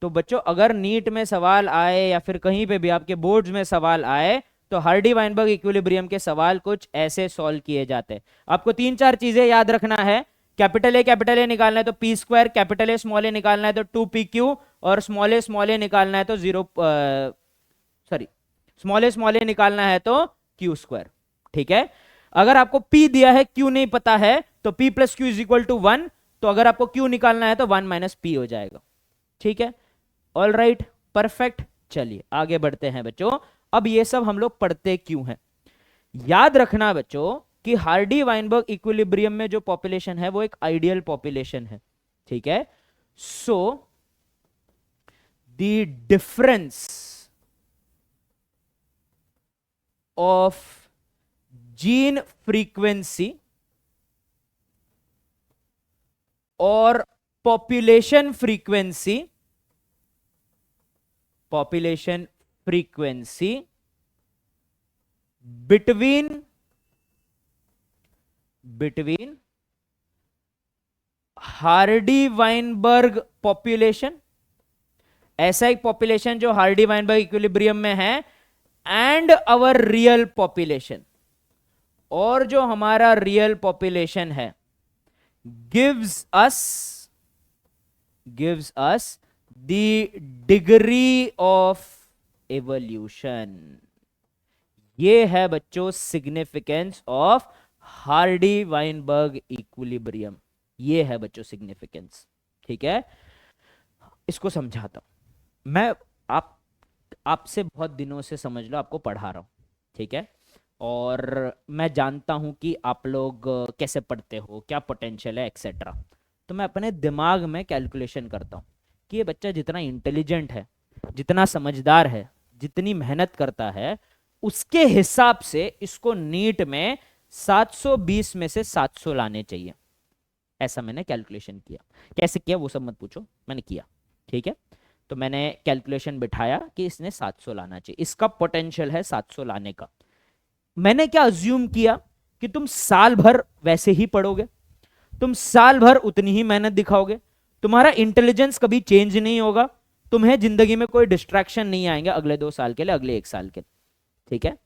तो बच्चों अगर नीट में सवाल आए या फिर कहीं पे भी आपके बोर्ड्स में सवाल आए तो हार्डी वाइनबर्ग इक्विलिब्रियम के सवाल कुछ ऐसे सॉल्व किए जाते हैं। आपको 3-4 चीजें याद रखना है, कैपिटल ए निकालना है तो P square, capital A small A निकालना है तो 2pq, और स्मॉल ए निकालना है तो स्मॉल ए निकालना है तो Q स्क्वायर, ठीक है। अगर आपको P दिया है Q नहीं पता है तो P plus q is equal to 1, तो अगर आपको Q निकालना है तो 1 माइनस P हो जाएगा, ठीक है। All right, perfect. चलिए आगे बढ़ते हैं बच्चों। अब ये सब हम लोग पढ़ते क्यों हैं, याद रखना बच्चों कि हार्डी वाइनबर्ग इक्विलिब्रियम में जो पॉपुलेशन है वो एक आइडियल पॉपुलेशन है, ठीक है। So the difference of gene frequency और population frequency between Hardy Weinberg population, ऐसा एक पॉपुलेशन जो हार्डी वाइनबर्ग इक्विलिब्रियम में है, एंड अवर रियल पॉपुलेशन, और जो हमारा रियल पॉपुलेशन है, gives us the degree of evolution. ये है बच्चों significance of Hardy Weinberg equilibrium, ये है बच्चों सिग्निफिकेंस, ठीक है। इसको समझाता हूं मैं, आपसे बहुत दिनों से समझ लो आपको पढ़ा रहा हूं, ठीक है। और मैं जानता हूँ कि आप लोग कैसे पढ़ते हो, क्या पोटेंशियल है एक्सेट्रा। तो मैं अपने दिमाग में कैलकुलेशन करता हूँ कि ये बच्चा जितना इंटेलिजेंट है, जितना समझदार है, जितनी मेहनत करता है, उसके हिसाब से इसको नीट में 720 में से 700 लाने चाहिए। ऐसा मैंने कैलकुलेशन किया। कैसे किया वो सब मत पूछो, मैंने किया। ठीक है, तो मैंने कैलकुलेशन बिठाया कि इसने 700 लाना चाहिए, इसका पोटेंशियल है 700 लाने का। मैंने क्या अज्यूम किया कि तुम साल भर वैसे ही पढ़ोगे, तुम साल भर उतनी ही मेहनत दिखाओगे, तुम्हारा इंटेलिजेंस कभी चेंज नहीं होगा, तुम्हें जिंदगी में कोई डिस्ट्रैक्शन नहीं आएंगे अगले 2 साल के लिए, अगले 1 साल के लिए। ठीक है,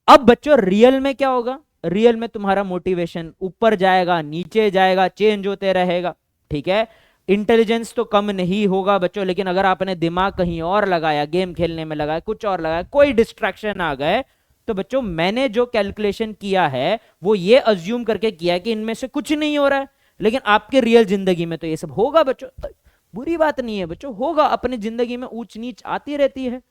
अब बच्चों रियल में क्या होगा? रियल में तुम्हारा मोटिवेशन ऊपर जाएगा, नीचे जाएगा, चेंज होते रहेगा। ठीक है, इंटेलिजेंस तो कम नहीं होगा बच्चों, लेकिन अगर आपने दिमाग कहीं और लगाया, गेम खेलने में लगाया, कुछ और लगाया, कोई डिस्ट्रैक्शन आ गए, तो बच्चों मैंने जो कैलकुलेशन किया है वो ये अज्यूम करके किया है कि इनमें से कुछ नहीं हो रहा है, लेकिन आपके रियल जिंदगी में तो ये सब होगा बच्चों। बुरी बात नहीं है बच्चों, होगा, अपनी जिंदगी में ऊंच नीच आती रहती है।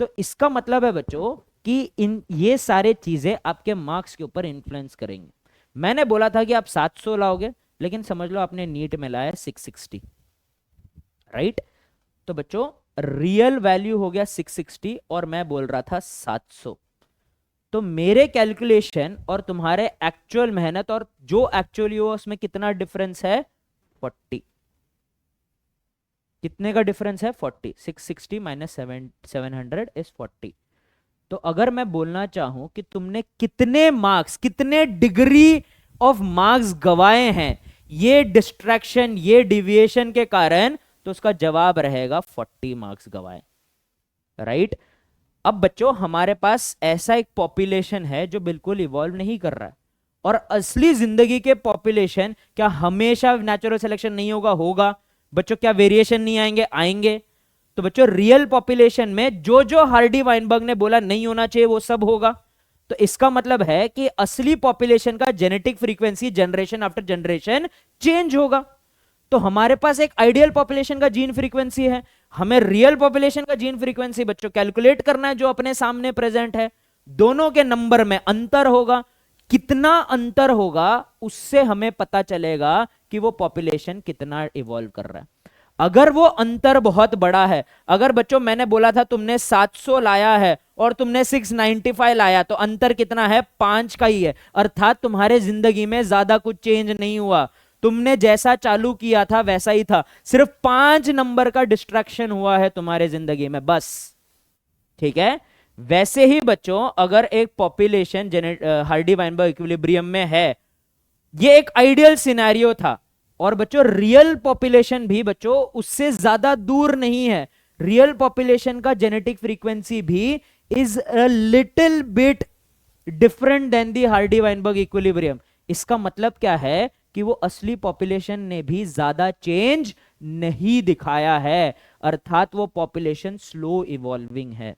तो इसका मतलब है बच्चों कि इन ये सारे चीजें आपके मार्क्स के ऊपर इन्फ्लुएंस करेंगे। मैंने बोला था कि आप 700 लाओगे, लेकिन समझ लो आपने नीट में लाया 660, राइट? तो बच्चों रियल वैल्यू हो गया 660 और मैं बोल रहा था 700। तो मेरे कैलकुलेशन और तुम्हारे एक्चुअल मेहनत और जो एक्चुअली हो उसमें कितना डिफरेंस है? 40। कितने का डिफरेंस है? 40। 660 माइनस 700 इज 40। तो अगर मैं बोलना चाहूं कि तुमने कितने मार्क्स, कितने डिग्री ऑफ मार्क्स गवाए हैं ये डिस्ट्रैक्शन, ये डिविएशन के कारण, तो उसका जवाब रहेगा 40 मार्क्स गवाए, राइट? अब बच्चों हमारे पास ऐसा एक पॉपुलेशन है जो बिल्कुल इवॉल्व नहीं कर रहा है, और असली जिंदगी के पॉपुलेशन क्या हमेशा नेचुरल सिलेक्शन नहीं होगा? होगा बच्चों। क्या वेरिएशन नहीं आएंगे? आएंगे। तो बच्चों रियल पॉपुलेशन में जो जो हार्डी वाइनबर्ग ने बोला नहीं होना चाहिए वो सब होगा। तो इसका मतलब है कि असली पॉपुलेशन का genetic frequency generation after generation change होगा। तो हमारे पास एक आइडियल पॉपुलेशन का जीन फ्रीक्वेंसी है, हमें रियल पॉपुलेशन का जीन फ्रीक्वेंसी बच्चों कैलकुलेट करना है जो अपने सामने प्रेजेंट है। दोनों के नंबर में अंतर होगा, कितना अंतर होगा उससे हमें पता चलेगा कि वो पॉपुलेशन कितना इवॉल्व कर रहा है। अगर वो अंतर बहुत बड़ा है, अगर बच्चों मैंने बोला था तुमने 700 लाया है और तुमने 695 लाया, तो अंतर कितना है? 5 का ही है, अर्थात तुम्हारे जिंदगी में ज्यादा कुछ चेंज नहीं हुआ, तुमने जैसा चालू किया था वैसा ही था, सिर्फ 5 नंबर का डिस्ट्रैक्शन हुआ है तुम्हारे जिंदगी में, बस। ठीक है, वैसे ही बच्चों अगर एक पॉपुलेशन हार्डी वाइनबर्ग इक्विलिब्रियम में है, ये एक आइडियल सिनेरियो था, और बच्चों रियल पॉपुलेशन भी बच्चों उससे ज्यादा दूर नहीं है। रियल पॉपुलेशन का जेनेटिक फ्रीक्वेंसी भी is a little bit different than the Hardy Weinberg equilibrium. इसका मतलब क्या है कि वो असली पॉपुलेशन ने भी ज्यादा चेंज नहीं दिखाया है, अर्थात वो पॉपुलेशन स्लो इवॉल्विंग है।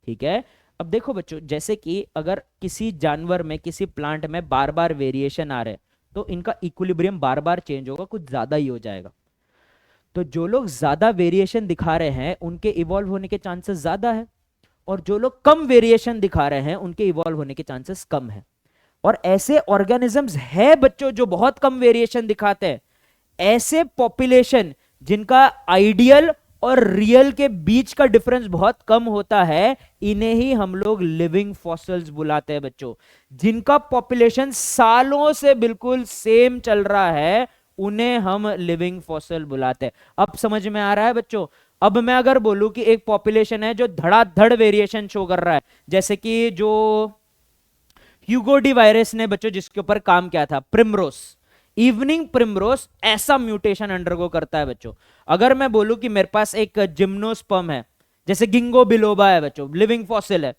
ठीक है, अब देखो बच्चों, जैसे कि अगर किसी जानवर में, किसी प्लांट में बार बार वेरिएशन आ रहे हैं, तो इनका इक्विलिब्रियम बार बार चेंज होगा, कुछ ज्यादा ही हो जाएगा। तो जो लोग ज्यादा वेरिएशन दिखा रहे हैं उनके इवॉल्व होने के चांसेस ज्यादा है, और जो लोग कम वेरिएशन दिखा रहे हैं उनके इवॉल्व होने के चांसेस कम है। और ऐसे ऑर्गेनिजम्स है बच्चों जो बहुत कम वेरिएशन दिखाते हैं। ऐसे पॉपुलेशन जिनका आइडियल और रियल के बीच का डिफरेंस बहुत कम होता है, इन्हें ही हम लोग लिविंग फॉसिल्स बुलाते हैं बच्चों। जिनका पॉपुलेशन सालों से बिल्कुल सेम चल रहा है उन्हें हम लिविंग फॉसिल बुलाते हैं। अब समझ में आ रहा है बच्चों? अब मैं अगर बोलूं कि एक पॉपुलेशन है जो धड़ाधड़ वेरिएशन शो कर रहा है, जैसे कि जो ह्यूगो वायरस ने बच्चों जिसके ऊपर काम किया था, प्रिमरोस, इवनिंग प्रिमरोस, ऐसा म्यूटेशन अंडरगो करता है बच्चों। अगर मैं बोलूं कि मेरे पास एक जिम्नोस्पर्म है, जैसे गिंगो बिलोबा है बच्चों, लिविंग फॉसिल है,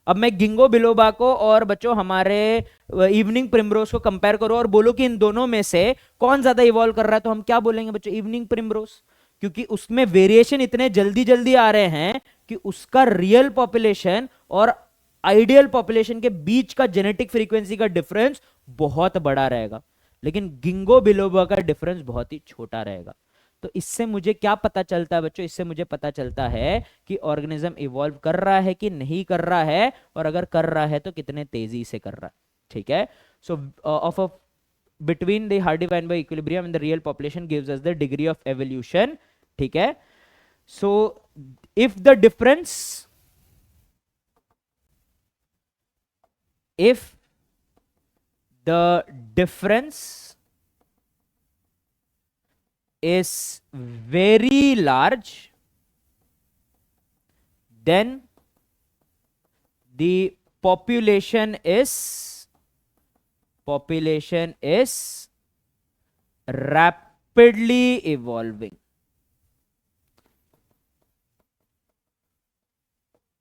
अब मैं गिंगो बिलोबा को और बच्चों हमारे इवनिंग प्रिमरोस को कंपेयर करो और बोलो कि इन दोनों में से कौन ज्यादा इवॉल्व कर रहा है, तो हम क्या बोलेंगे बच्चों? इवनिंग प्रिमरोस, क्योंकि उसमें वेरिएशन इतने जल्दी जल्दी आ रहे हैं कि उसका रियल पॉपुलेशन और आइडियल पॉपुलेशन के बीच का जेनेटिक फ्रीक्वेंसी का डिफरेंस बहुत बड़ा रहेगा, लेकिन गिंगो बिलोबा का डिफरेंस बहुत ही छोटा रहेगा। तो इससे मुझे क्या पता चलता है बच्चों? इससे मुझे पता चलता है कि ऑर्गेनिज्म इवॉल्व कर रहा है कि नहीं कर रहा है, और अगर कर रहा है तो कितने तेजी से कर रहा है। ठीक है, सो of a between the Hardy-Weinberg equilibrium and the real population gives us the degree of evolution. ठीक है, so if the difference is very large, then the population is rapidly evolving.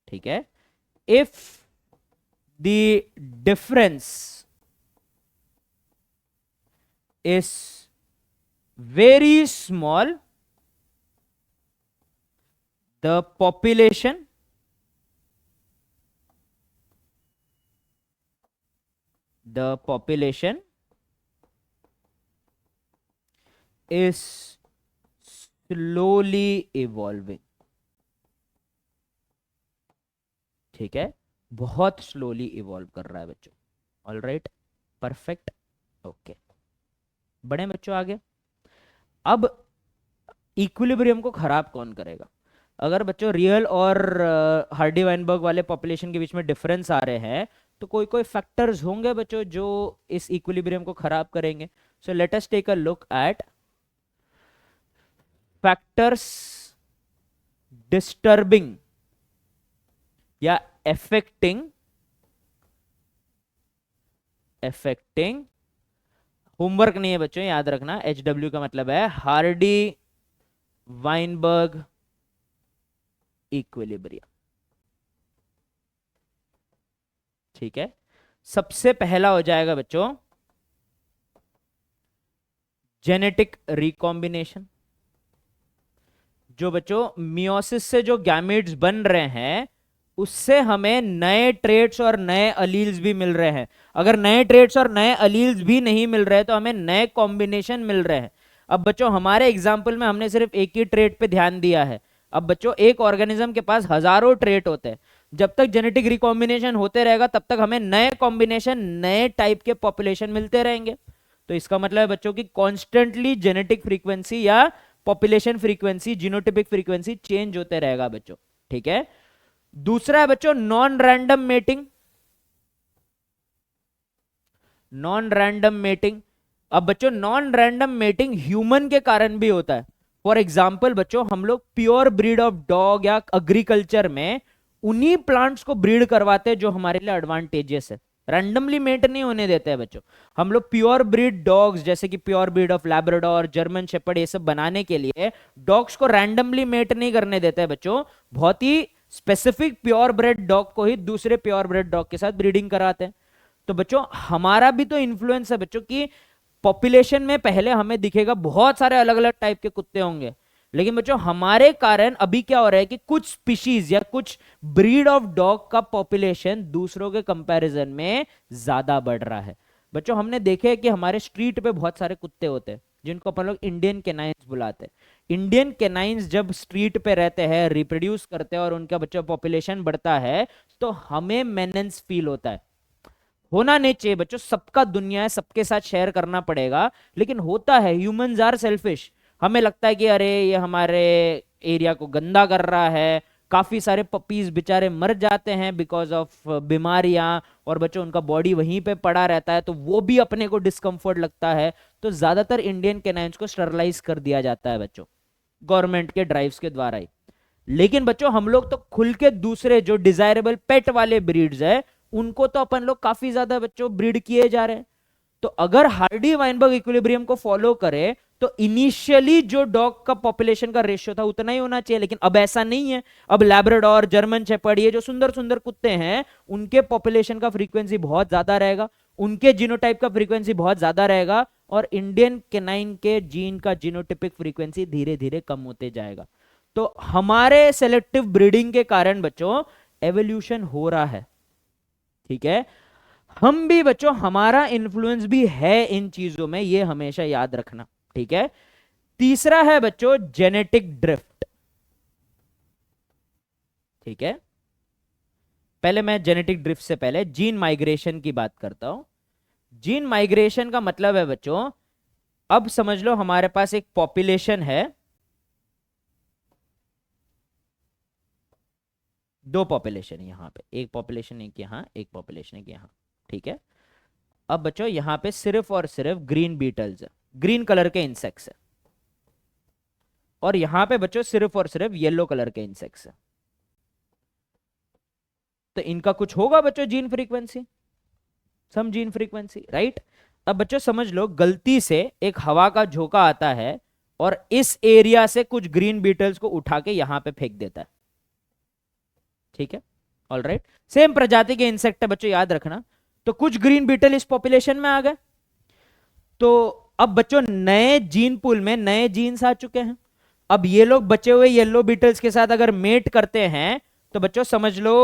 ठीक है, if the difference is very small, the population is slowly evolving. ठीक है, बहुत slowly evolve कर रहा है बच्चों। ऑल राइट, परफेक्ट, ओके, बड़े बच्चों आगे। अब इक्विलिब्रियम को खराब कौन करेगा? अगर बच्चों रियल और हार्डी वाइनबर्ग वाले पॉपुलेशन के बीच में डिफरेंस आ रहे हैं, तो कोई कोई फैक्टर्स होंगे बच्चों जो इस इक्विलिब्रियम को खराब करेंगे। So let us take a look at factors disturbing या affecting होमवर्क नहीं है बच्चों, याद रखना, HW का मतलब है हार्डी वाइनबर्ग इक्विलिब्रियम। ठीक है, सबसे पहला हो जाएगा बच्चों जेनेटिक रिकॉम्बिनेशन। जो बच्चों मियोसिस से जो गैमेट्स बन रहे हैं, उससे हमें नए ट्रेट्स और नए अलील्स भी मिल रहे हैं। अगर नए ट्रेट्स और नए अलील्स भी नहीं मिल रहे तो हमें नए कॉम्बिनेशन मिल रहे हैं। अब बच्चों हमारे एग्जाम्पल में हमने सिर्फ एक ही ट्रेट पे ध्यान दिया है। अब बच्चों एक ऑर्गेनिज्म के पास हजारों ट्रेट होते हैं। जब तक जेनेटिक रिकॉम्बिनेशन होते रहेगा तब तक हमें नए कॉम्बिनेशन, नए टाइप के पॉपुलेशन मिलते रहेंगे। तो इसका मतलब है बच्चों की कॉन्स्टेंटली जेनेटिक फ्रीक्वेंसी या population frequency, genotypic frequency change होते रहेगा बच्चों। ठीक है, दूसरा है बच्चों non random mating. Non random mating, अब बच्चों नॉन रैंडम मेटिंग ह्यूमन के कारण भी होता है। फॉर एग्जाम्पल बच्चों हम लोग प्योर ब्रीड ऑफ डॉग या एग्रीकल्चर में उन्हीं प्लांट्स को ब्रीड करवाते हैं जो हमारे लिए एडवांटेजियस है, रैंडमली मेट नहीं होने देते हैं बच्चों। हम लोग प्योर ब्रीड डॉग्स जैसे कि pure breed of Labrador, German shepherd, ये सब बनाने के लिए डॉग्स को रैंडमली मेट नहीं करने देते हैं बच्चों। बहुत ही स्पेसिफिक प्योर ब्रेड डॉग को ही दूसरे प्योर ब्रेड डॉग के साथ ब्रीडिंग कराते हैं। तो बच्चों हमारा भी तो इन्फ्लुएंस है बच्चों की पॉपुलेशन में। पहले हमें दिखेगा बहुत सारे अलग अलग टाइप के कुत्ते होंगे, लेकिन बच्चों हमारे कारण अभी क्या हो रहा है कि कुछ स्पीशीज या कुछ ब्रीड ऑफ डॉग का पॉपुलेशन दूसरों के कंपैरिजन में ज्यादा बढ़ रहा है। बच्चों हमने देखे कि हमारे स्ट्रीट पे बहुत सारे कुत्ते होते हैं जिनको अपन लोग इंडियन कैनाइंस बुलाते हैं। इंडियन कैनाइंस जब स्ट्रीट पे रहते हैं, रिप्रोड्यूस करते हैं और उनका बच्चा पॉपुलेशन बढ़ता है, तो हमें मेनेंस फील होता है। होना नहीं चाहिए बच्चों, सबका दुनिया है, सबके साथ शेयर करना पड़ेगा, लेकिन होता है। Humans are selfish. हमें लगता है कि अरे ये हमारे एरिया को गंदा कर रहा है। काफी सारे पपीज बेचारे मर जाते हैं बिकॉज ऑफ बीमारियां, और बच्चों उनका बॉडी वहीं पे पड़ा रहता है, तो वो भी अपने को डिस्कम्फर्ट लगता है। तो ज्यादातर इंडियन कैनाइंस को स्टरलाइज कर दिया जाता है बच्चों, गवर्नमेंट के ड्राइव्स के द्वारा ही। लेकिन बच्चों हम लोग तो खुल के दूसरे जो डिजायरेबल पेट वाले ब्रीड्स है उनको तो अपन लोग काफी ज्यादा बच्चों ब्रीड किए जा रहे हैं। तो अगर हार्डी वाइनबर्ग इक्विलिब्रियम को फॉलो करे तो इनिशियली जो डॉग का पॉपुलेशन का रेशियो था उतना ही होना चाहिए, लेकिन अब ऐसा नहीं है। अब लैब्राडोर, जर्मन शेपर्ड, ये जो सुंदर सुंदर कुत्ते हैं उनके पॉपुलेशन का फ्रीक्वेंसी बहुत ज्यादा रहेगा, उनके जीनोटाइप का फ्रीक्वेंसी बहुत ज्यादा रहेगा, और इंडियन कैनाइन के जीन का जीनोटिपिक फ्रीक्वेंसी धीरे धीरे कम होते जाएगा। तो हमारे सेलेक्टिव ब्रीडिंग के कारण बच्चों एवोल्यूशन हो रहा है। ठीक है, हम भी बच्चों, हमारा इन्फ्लुएंस भी है इन चीजों में, ये हमेशा याद रखना। ठीक है, तीसरा है बच्चों जेनेटिक ड्रिफ्ट। ठीक है, पहले मैं जेनेटिक ड्रिफ्ट से पहले जीन माइग्रेशन की बात करता हूं। जीन माइग्रेशन का मतलब है बच्चों, अब समझ लो हमारे पास एक पॉपुलेशन है, दो पॉपुलेशन यहां पे, एक पॉपुलेशन एक यहां, एक पॉपुलेशन एक यहां। ठीक है, अब बच्चों यहां पे सिर्फ और सिर्फ ग्रीन बीटल्स है, ग्रीन कलर के इंसेक्ट्स है, और यहां पे बच्चों सिर्फ और सिर्फ येलो कलर के इंसेक्ट्स है। तो इनका कुछ होगा बच्चों जीन फ्रीक्वेंसी, सम जीन फ्रीक्वेंसी, राइट। अब बच्चों समझ लो गलती से एक हवा का झोंका आता है और इस एरिया से कुछ ग्रीन बीटल्स को उठा के यहां पे फेंक देता है। ठीक है, ऑल राइट, सेम प्रजाति के इंसेक्ट है बच्चों, याद रखना। तो कुछ ग्रीन बीटल इस पॉपुलेशन में आ गए, तो अब बच्चों नए जीन पूल में नए जीन्स आ चुके हैं। अब ये लोग बचे हुए येलो बीटल्स के साथ अगर मेट करते हैं तो बच्चों समझ लो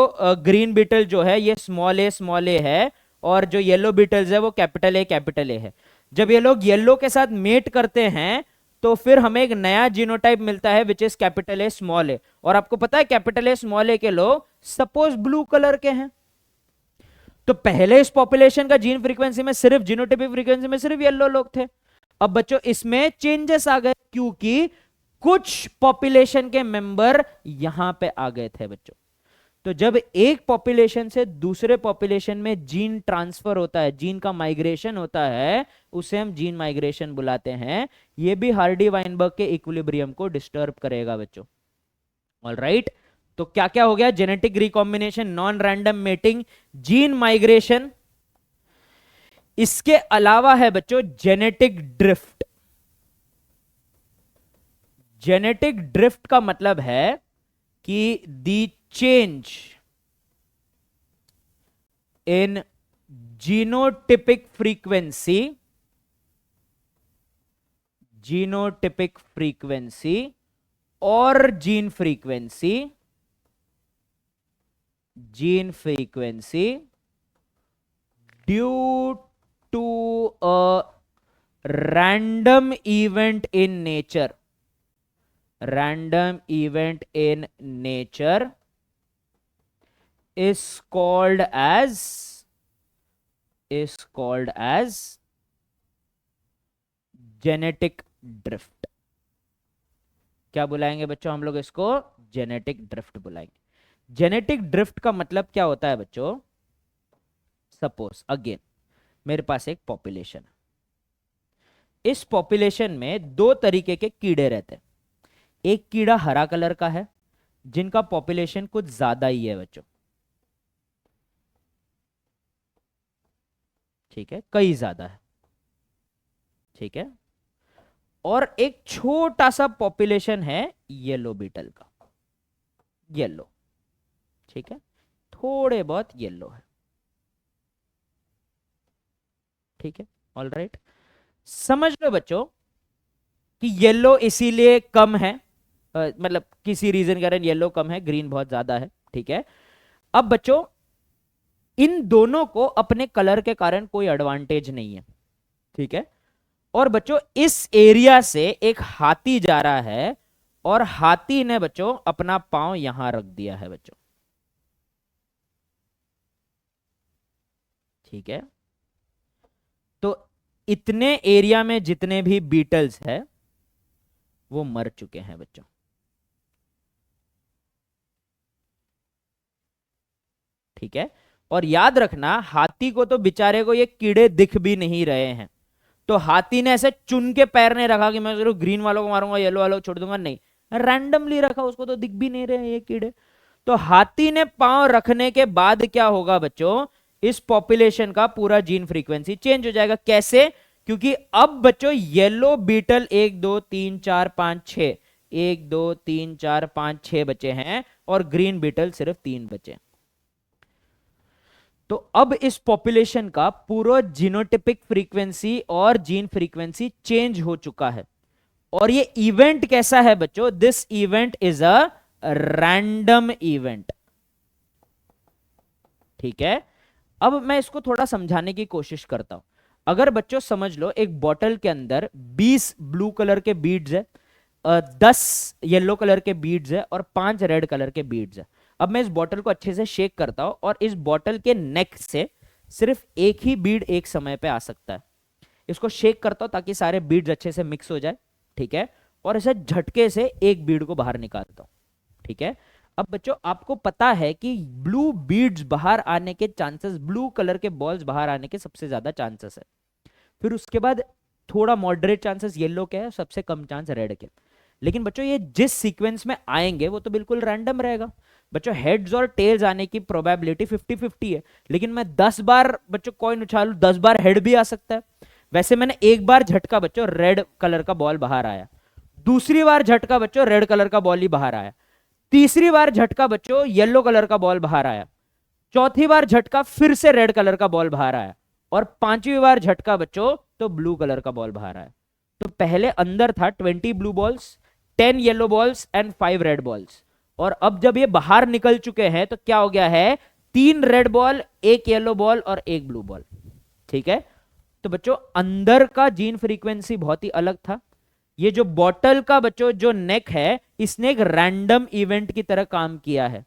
ग्रीन बीटल जो है ये स्मॉल ए है, और जो येलो बीटल्स है वो कैपिटल ए है। जब ये लोग येलो के साथ मेट करते हैं तो फिर हमें एक नया जीनोटाइप मिलता है which is capital A small A. और आपको पता है कैपिटल ए स्मॉल ए के लोग सपोज ब्लू कलर के हैं। तो पहले इस पॉपुलेशन का जीन फ्रीक्वेंसी में सिर्फ जीनोटाइपिक फ्रीक्वेंसी में सिर्फ येलो लोग थे। अब बच्चों इसमें चेंजेस आ गए क्योंकि कुछ पॉपुलेशन के मेंबर यहां पे आ गए थे बच्चों। तो जब एक पॉपुलेशन से दूसरे पॉपुलेशन में जीन ट्रांसफर होता है, जीन का माइग्रेशन होता है, उसे हम जीन माइग्रेशन बुलाते हैं। ये भी हार्डी वाइनबर्ग के इक्विलिब्रियम को डिस्टर्ब करेगा बच्चों, ऑल राइट। तो क्या क्या हो गया, genetic recombination, non random mating, gene migration. इसके अलावा है बच्चों जेनेटिक ड्रिफ्ट। जेनेटिक ड्रिफ्ट का मतलब है कि the change in genotypic frequency, genotypic frequency और gene frequency, gene frequency due to a random event in nature, random event in nature is called as genetic drift। क्या बुलाएंगे बच्चों हम लोग इसको, जेनेटिक ड्रिफ्ट बुलाएंगे। जेनेटिक ड्रिफ्ट का मतलब क्या होता है बच्चों, सपोज अगेन मेरे पास एक पॉपुलेशन है, इस पॉपुलेशन में दो तरीके के कीड़े रहते हैं। एक कीड़ा हरा कलर का है जिनका पॉपुलेशन कुछ ज्यादा ही है बच्चों, ठीक है, कई ज्यादा है, ठीक है। और एक छोटा सा पॉपुलेशन है येलो बीटल का, येलो, ठीक है, थोड़े बहुत येलो है, ठीक है, ऑल राइट। समझ लो बच्चों कि येलो इसीलिए कम है, मतलब किसी रीजन के कारण येलो कम है, ग्रीन बहुत ज्यादा है, ठीक है। अब बच्चों इन दोनों को अपने कलर के कारण कोई एडवांटेज नहीं है, ठीक है। और बच्चों इस एरिया से एक हाथी जा रहा है और हाथी ने बच्चों अपना पांव यहां रख दिया है बच्चों, ठीक है। तो इतने एरिया में जितने भी बीटल्स है वो मर चुके हैं बच्चों, ठीक है। और याद रखना हाथी को तो बेचारे को ये कीड़े दिख भी नहीं रहे हैं, तो हाथी ने ऐसे चुन के पैर नहीं रखा कि मैं जरूर ग्रीन वालों को मारूंगा येलो वालों को छोड़ दूंगा, नहीं, रैंडमली रखा, उसको तो दिख भी नहीं रहे ये कीड़े। तो हाथी ने पांव रखने के बाद क्या होगा बच्चों, इस पॉपुलेशन का पूरा जीन फ्रीक्वेंसी चेंज हो जाएगा। कैसे, क्योंकि अब बच्चों येलो बीटल 1 2 3 4 5 6, 1 2 3 4 5 6 बचे हैं और ग्रीन बीटल सिर्फ 3 बचे। तो अब इस पॉपुलेशन का पूरा जीनोटिपिक फ्रीक्वेंसी और जीन फ्रीक्वेंसी चेंज हो चुका है। और ये इवेंट कैसा है बच्चों, this event is a random event, ठीक है। अब मैं इसको थोड़ा समझाने की कोशिश करता हूं। अगर बच्चों समझ लो एक बॉटल के अंदर 20 ब्लू कलर के बीड्स है, 10 येलो कलर के बीड्स है और 5 रेड कलर के बीड्स है। अब मैं इस बॉटल को अच्छे से शेक करता हूं और इस बॉटल के नेक से सिर्फ एक ही बीड एक समय पे आ सकता है। इसको शेक करता हूं ताकि सारे बीड्स अच्छे से मिक्स हो जाए, ठीक है, और इसे झटके से एक बीड को बाहर निकालता हूं, ठीक है। अब बच्चों आपको पता है कि ब्लू बीड्स बाहर आने के चांसेस, ब्लू कलर के बॉल्स बाहर आने के सबसे ज्यादा चांसेस है। फिर उसके बाद थोड़ा मॉडरेट चांसेस येलो के है, सबसे कम चांस रेड के। लेकिन बच्चों ये जिस सीक्वेंस में आएंगे वो तो बिल्कुल रैंडम रहेगा। बच्चों हेड्स और टेल्स आने की प्रोबेबिलिटी 50-50 है, लेकिन मैं 10 बार बच्चों कॉइन उछालूं 10 बार हेड भी आ सकता है। वैसे मैंने एक बार झटका बच्चों रेड कलर का बॉल बाहर आया, दूसरी बार झटका बच्चों रेड कलर का बॉल ही बाहर आया, तीसरी बार झटका बच्चों येलो कलर का बॉल बाहर आया, चौथी बार झटका फिर से रेड कलर का बॉल बाहर आया, और पांचवी बार झटका बच्चों तो ब्लू कलर का बॉल बाहर आया। तो पहले अंदर था 20 blue balls, 10 yellow balls and 5 red balls, और अब जब ये बाहर निकल चुके हैं तो क्या हो गया है, 3 रेड बॉल, 1 येलो बॉल और 1 ब्लू बॉल, ठीक है। तो बच्चों अंदर का जीन फ्रीक्वेंसी बहुत ही अलग था। ये जो बॉटल का बच्चों जो नेक है, इसने एक रैंडम इवेंट की तरह काम किया है,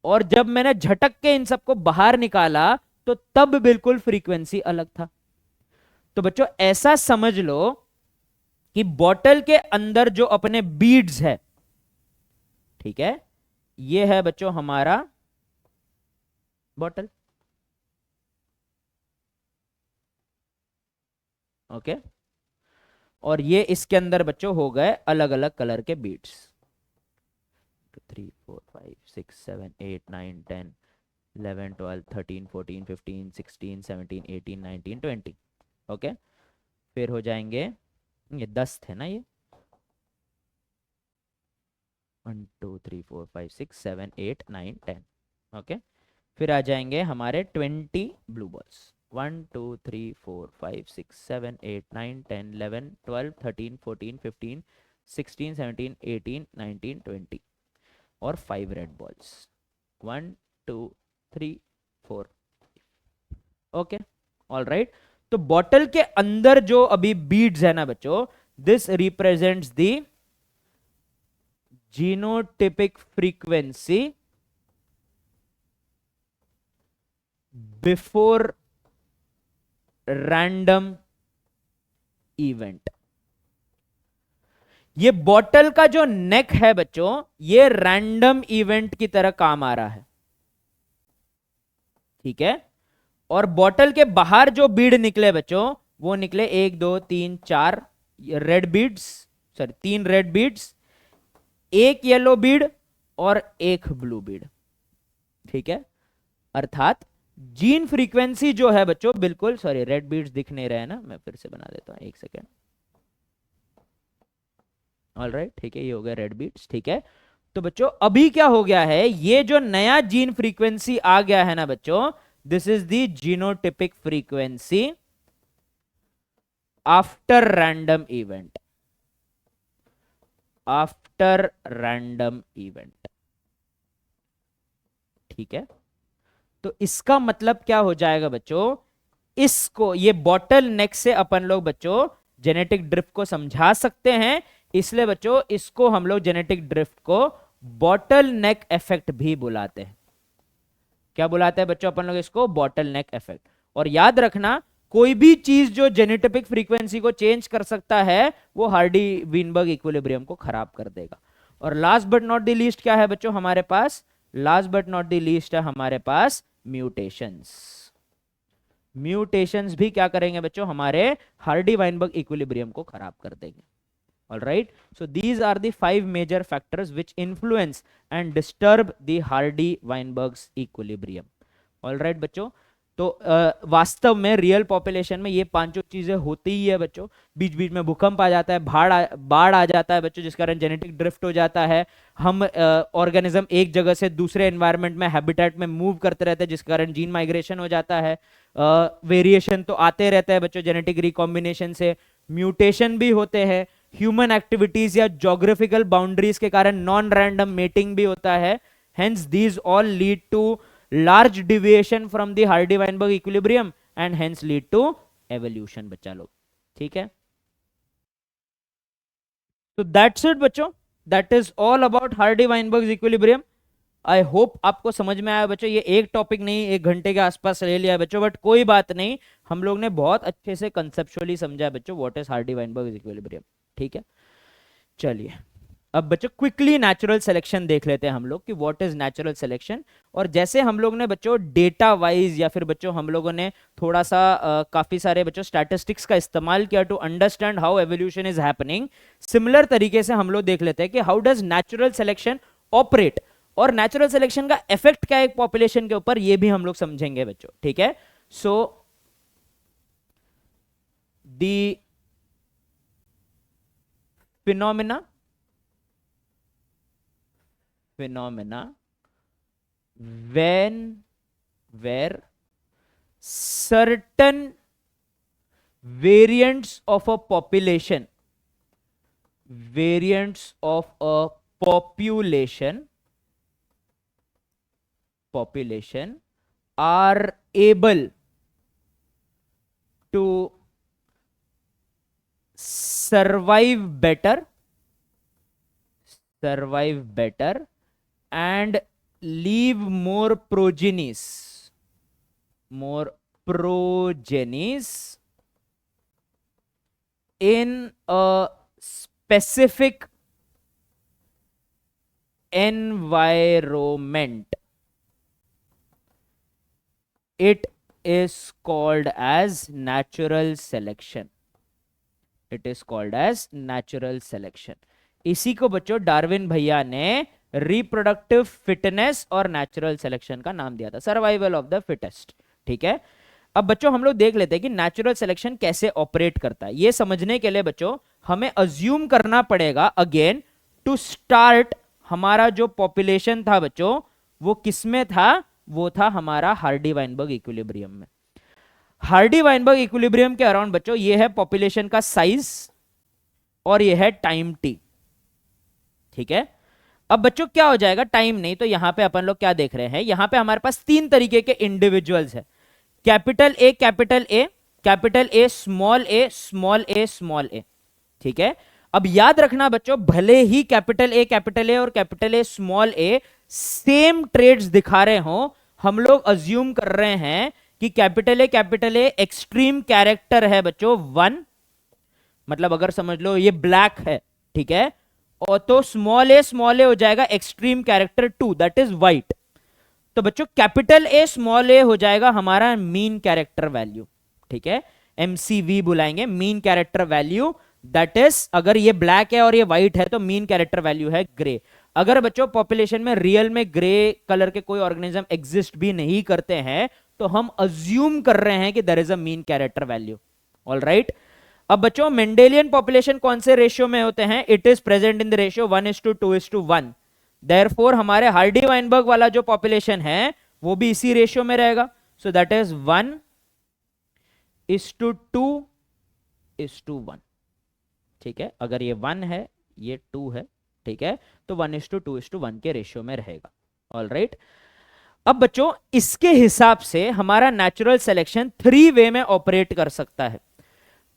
और जब मैंने झटक के इन सबको बाहर निकाला तो तब बिल्कुल फ्रीक्वेंसी अलग था। तो बच्चों ऐसा समझ लो कि बॉटल के अंदर जो अपने बीड्स है, ठीक है, ये है बच्चों हमारा बॉटल, ओके, और ये इसके अंदर बच्चों हो गए अलग अलग कलर के बीड्स, 3 4 5 6 7 8 9 10 11 12 13 14 15 16 17 18 19 20, ओके। फिर हो जाएंगे, ये 10 थे ना, ये 1 2 3 4 5 6 7 8 9 10, ओके। फिर आ जाएंगे हमारे 20 ब्लू बॉल्स, 1 2 3 4 5 6 7 8 9 10 11 12 13 14 15 16 17 18 19 20, और 5 red balls, 1 2 3 4, okay, all right. तो बॉटल के अंदर जो अभी बीड्स है ना बच्चों, this represents the genotypic frequency before random event. ये बॉटल का जो नेक है बच्चों, ये रैंडम इवेंट की तरह काम आ रहा है, ठीक है। और बॉटल के बाहर जो बीड निकले बच्चों, वो निकले 1 2 3 4 red beads, sorry 3 red beads, 1 yellow Beed और 1 ब्लू बीड, ठीक है। अर्थात जीन फ्रीक्वेंसी जो है बच्चों बिल्कुल, सॉरी रेड बीड्स दिख नहीं रहे हैं ना, मैं फिर से बना देता हूं, एक सेकेंड, ऑल राइट, ठीक है, ये हो गया रेड बीड्स, ठीक है। तो बच्चों अभी क्या हो गया है, ये जो नया जीन फ्रीक्वेंसी आ गया है ना बच्चों, this is the genotypic frequency after random event, after random event, ठीक है। तो इसका मतलब क्या हो जाएगा बच्चों, इसको ये बॉटल नेक से अपन लोग बच्चों जेनेटिक ड्रिफ्ट को समझा सकते हैं, इसलिए बच्चों इसको हम लोग जेनेटिक ड्रिफ्ट को बॉटल नेक इफेक्ट भी बुलाते हैं। क्या बुलाते हैं बच्चों अपन लोग इसको, बॉटल नेक इफेक्ट। और याद रखना कोई भी चीज जो जेनेटिक फ्रीक्वेंसी को चेंज कर सकता है, वो हार्डी वीनबर्ग इक्विलिब्रियम को खराब कर देगा। और last but not the least क्या है बच्चों हमारे पास, last but not the least है हमारे पास म्यूटेशंस। म्यूटेशंस भी क्या करेंगे बच्चों, हमारे हार्डी वाइनबर्ग इक्विलिब्रियम को खराब कर देंगे। All right, so these are the 5 major factors which influence and disturb the Hardy-Weinberg's equilibrium. All right बच्चों, तो वास्तव में रियल पॉपुलेशन में ये पांचों चीजें होती ही है बच्चों। बीच बीच में भूकंप आ जाता है, बाढ़ आ जाता है बच्चों, जिस कारण जेनेटिक ड्रिफ्ट हो जाता है। हम ऑर्गेनिज्म एक जगह से दूसरे एनवायरनमेंट में, हैबिटेट में मूव करते रहते हैं, जिस कारण जीन माइग्रेशन हो जाता है। वेरिएशन तो आते रहते हैं बच्चों जेनेटिक रिकॉम्बिनेशन से, म्यूटेशन भी होते हैं, ह्यूमन एक्टिविटीज या जोग्राफिकल बाउंड्रीज के कारण नॉन रैंडम मेटिंग भी होता है। Hence these all lead to large deviation from the Hardy-Weinberg equilibrium and hence lead to evolution बच्चा लोग, ठीक है। तो दैट्स इट बच्चों, that is all about Hardy Weinberg equilibrium. I hope आपको समझ में आया बच्चों। ये एक टॉपिक नहीं, 1 घंटे के आसपास ले लिया बच्चों, बट कोई बात नहीं, हम लोग ने बहुत अच्छे से कंसेप्चुअली समझा बच्चों what is Hardy Weinberg equilibrium, ठीक है। चलिए अब बच्चों क्विकली नेचुरल सिलेक्शन देख लेते हैं हम लोग कि व्हाट इज नेचुरल सिलेक्शन। और जैसे हम लोग ने बच्चों डेटा वाइज या फिर बच्चों हम लोगों ने थोड़ा सा काफी सारे बच्चों स्टैटिस्टिक्स का इस्तेमाल किया to understand how evolution is happening, similar तरीके से हम लोग देख लेते हैं कि how does natural selection operate, और नेचुरल सिलेक्शन का इफेक्ट क्या है एक पॉपुलेशन के ऊपर, ये भी हम लोग समझेंगे बच्चों, ठीक है। So the phenomena when where certain variants of a population are able to survive better and leave more progenies in a specific environment. It is called as natural selection. इसी को बच्चों डार्विन भैया ने रिप्रोडक्टिव फिटनेस और natural selection का नाम दिया था, सर्वाइवल ऑफ द फिटेस्ट, ठीक है। अब बच्चों हम लोग देख लेते हैं कि नेचुरल सिलेक्शन कैसे ऑपरेट करता है। ये समझने के लिए बच्चों हमें अज्यूम करना पड़ेगा अगेन टू स्टार्ट, हमारा जो पॉपुलेशन था बच्चों वो किसमें था, वो था हमारा हार्डी वाइनबर्ग इक्विलिब्रियम में। हार्डी वाइनबर्ग इक्विलिब्रियम के अराउंड बच्चों ये है पॉपुलेशन का साइज और ये है टाइम टी, ठीक है। अब बच्चों क्या हो जाएगा, टाइम नहीं तो यहां पे अपन लोग क्या देख रहे हैं, यहां पे हमारे पास 3 तरीके के इंडिविजुअल्स है, कैपिटल ए स्मॉल ए, ठीक है। अब याद रखना बच्चों भले ही कैपिटल ए और capital A small a same traits दिखा रहे हो, हम लोग अज्यूम कर रहे हैं कि कैपिटल ए एक्सट्रीम कैरेक्टर है बच्चों 1, मतलब अगर समझ लो ये ब्लैक है, ठीक है, और तो स्मॉल ए हो जाएगा extreme character 2 that is white. तो बच्चों कैपिटल ए स्मॉल ए हो जाएगा हमारा मीन कैरेक्टर वैल्यू, ठीक है, MCV बुलाएंगे, mean character value, that is अगर ये ब्लैक है और ये व्हाइट है तो मीन कैरेक्टर वैल्यू है ग्रे। अगर बच्चों पॉपुलेशन में रियल में ग्रे कलर के कोई ऑर्गेनिज्म एग्जिस्ट भी नहीं करते हैं तो हम अज्यूम कर रहे हैं कि there is a mean character value, all right. अब बच्चों मेंडेलियन पॉपुलेशन कौन से रेशियो में होते हैं, it is present in the ratio 1:2:1, therefore हमारे हार्डी वाइनबर्ग वाला जो पॉपुलेशन है वो भी इसी रेशियो में रहेगा, सो दैट इज 1:2:1, ठीक है। अगर ये 1 है ये 2 है, ठीक है, तो 1:2:1 के रेशियो में रहेगा, ऑलराइट। अब बच्चों इसके हिसाब से हमारा नेचुरल सिलेक्शन 3 वे में ऑपरेट कर सकता है।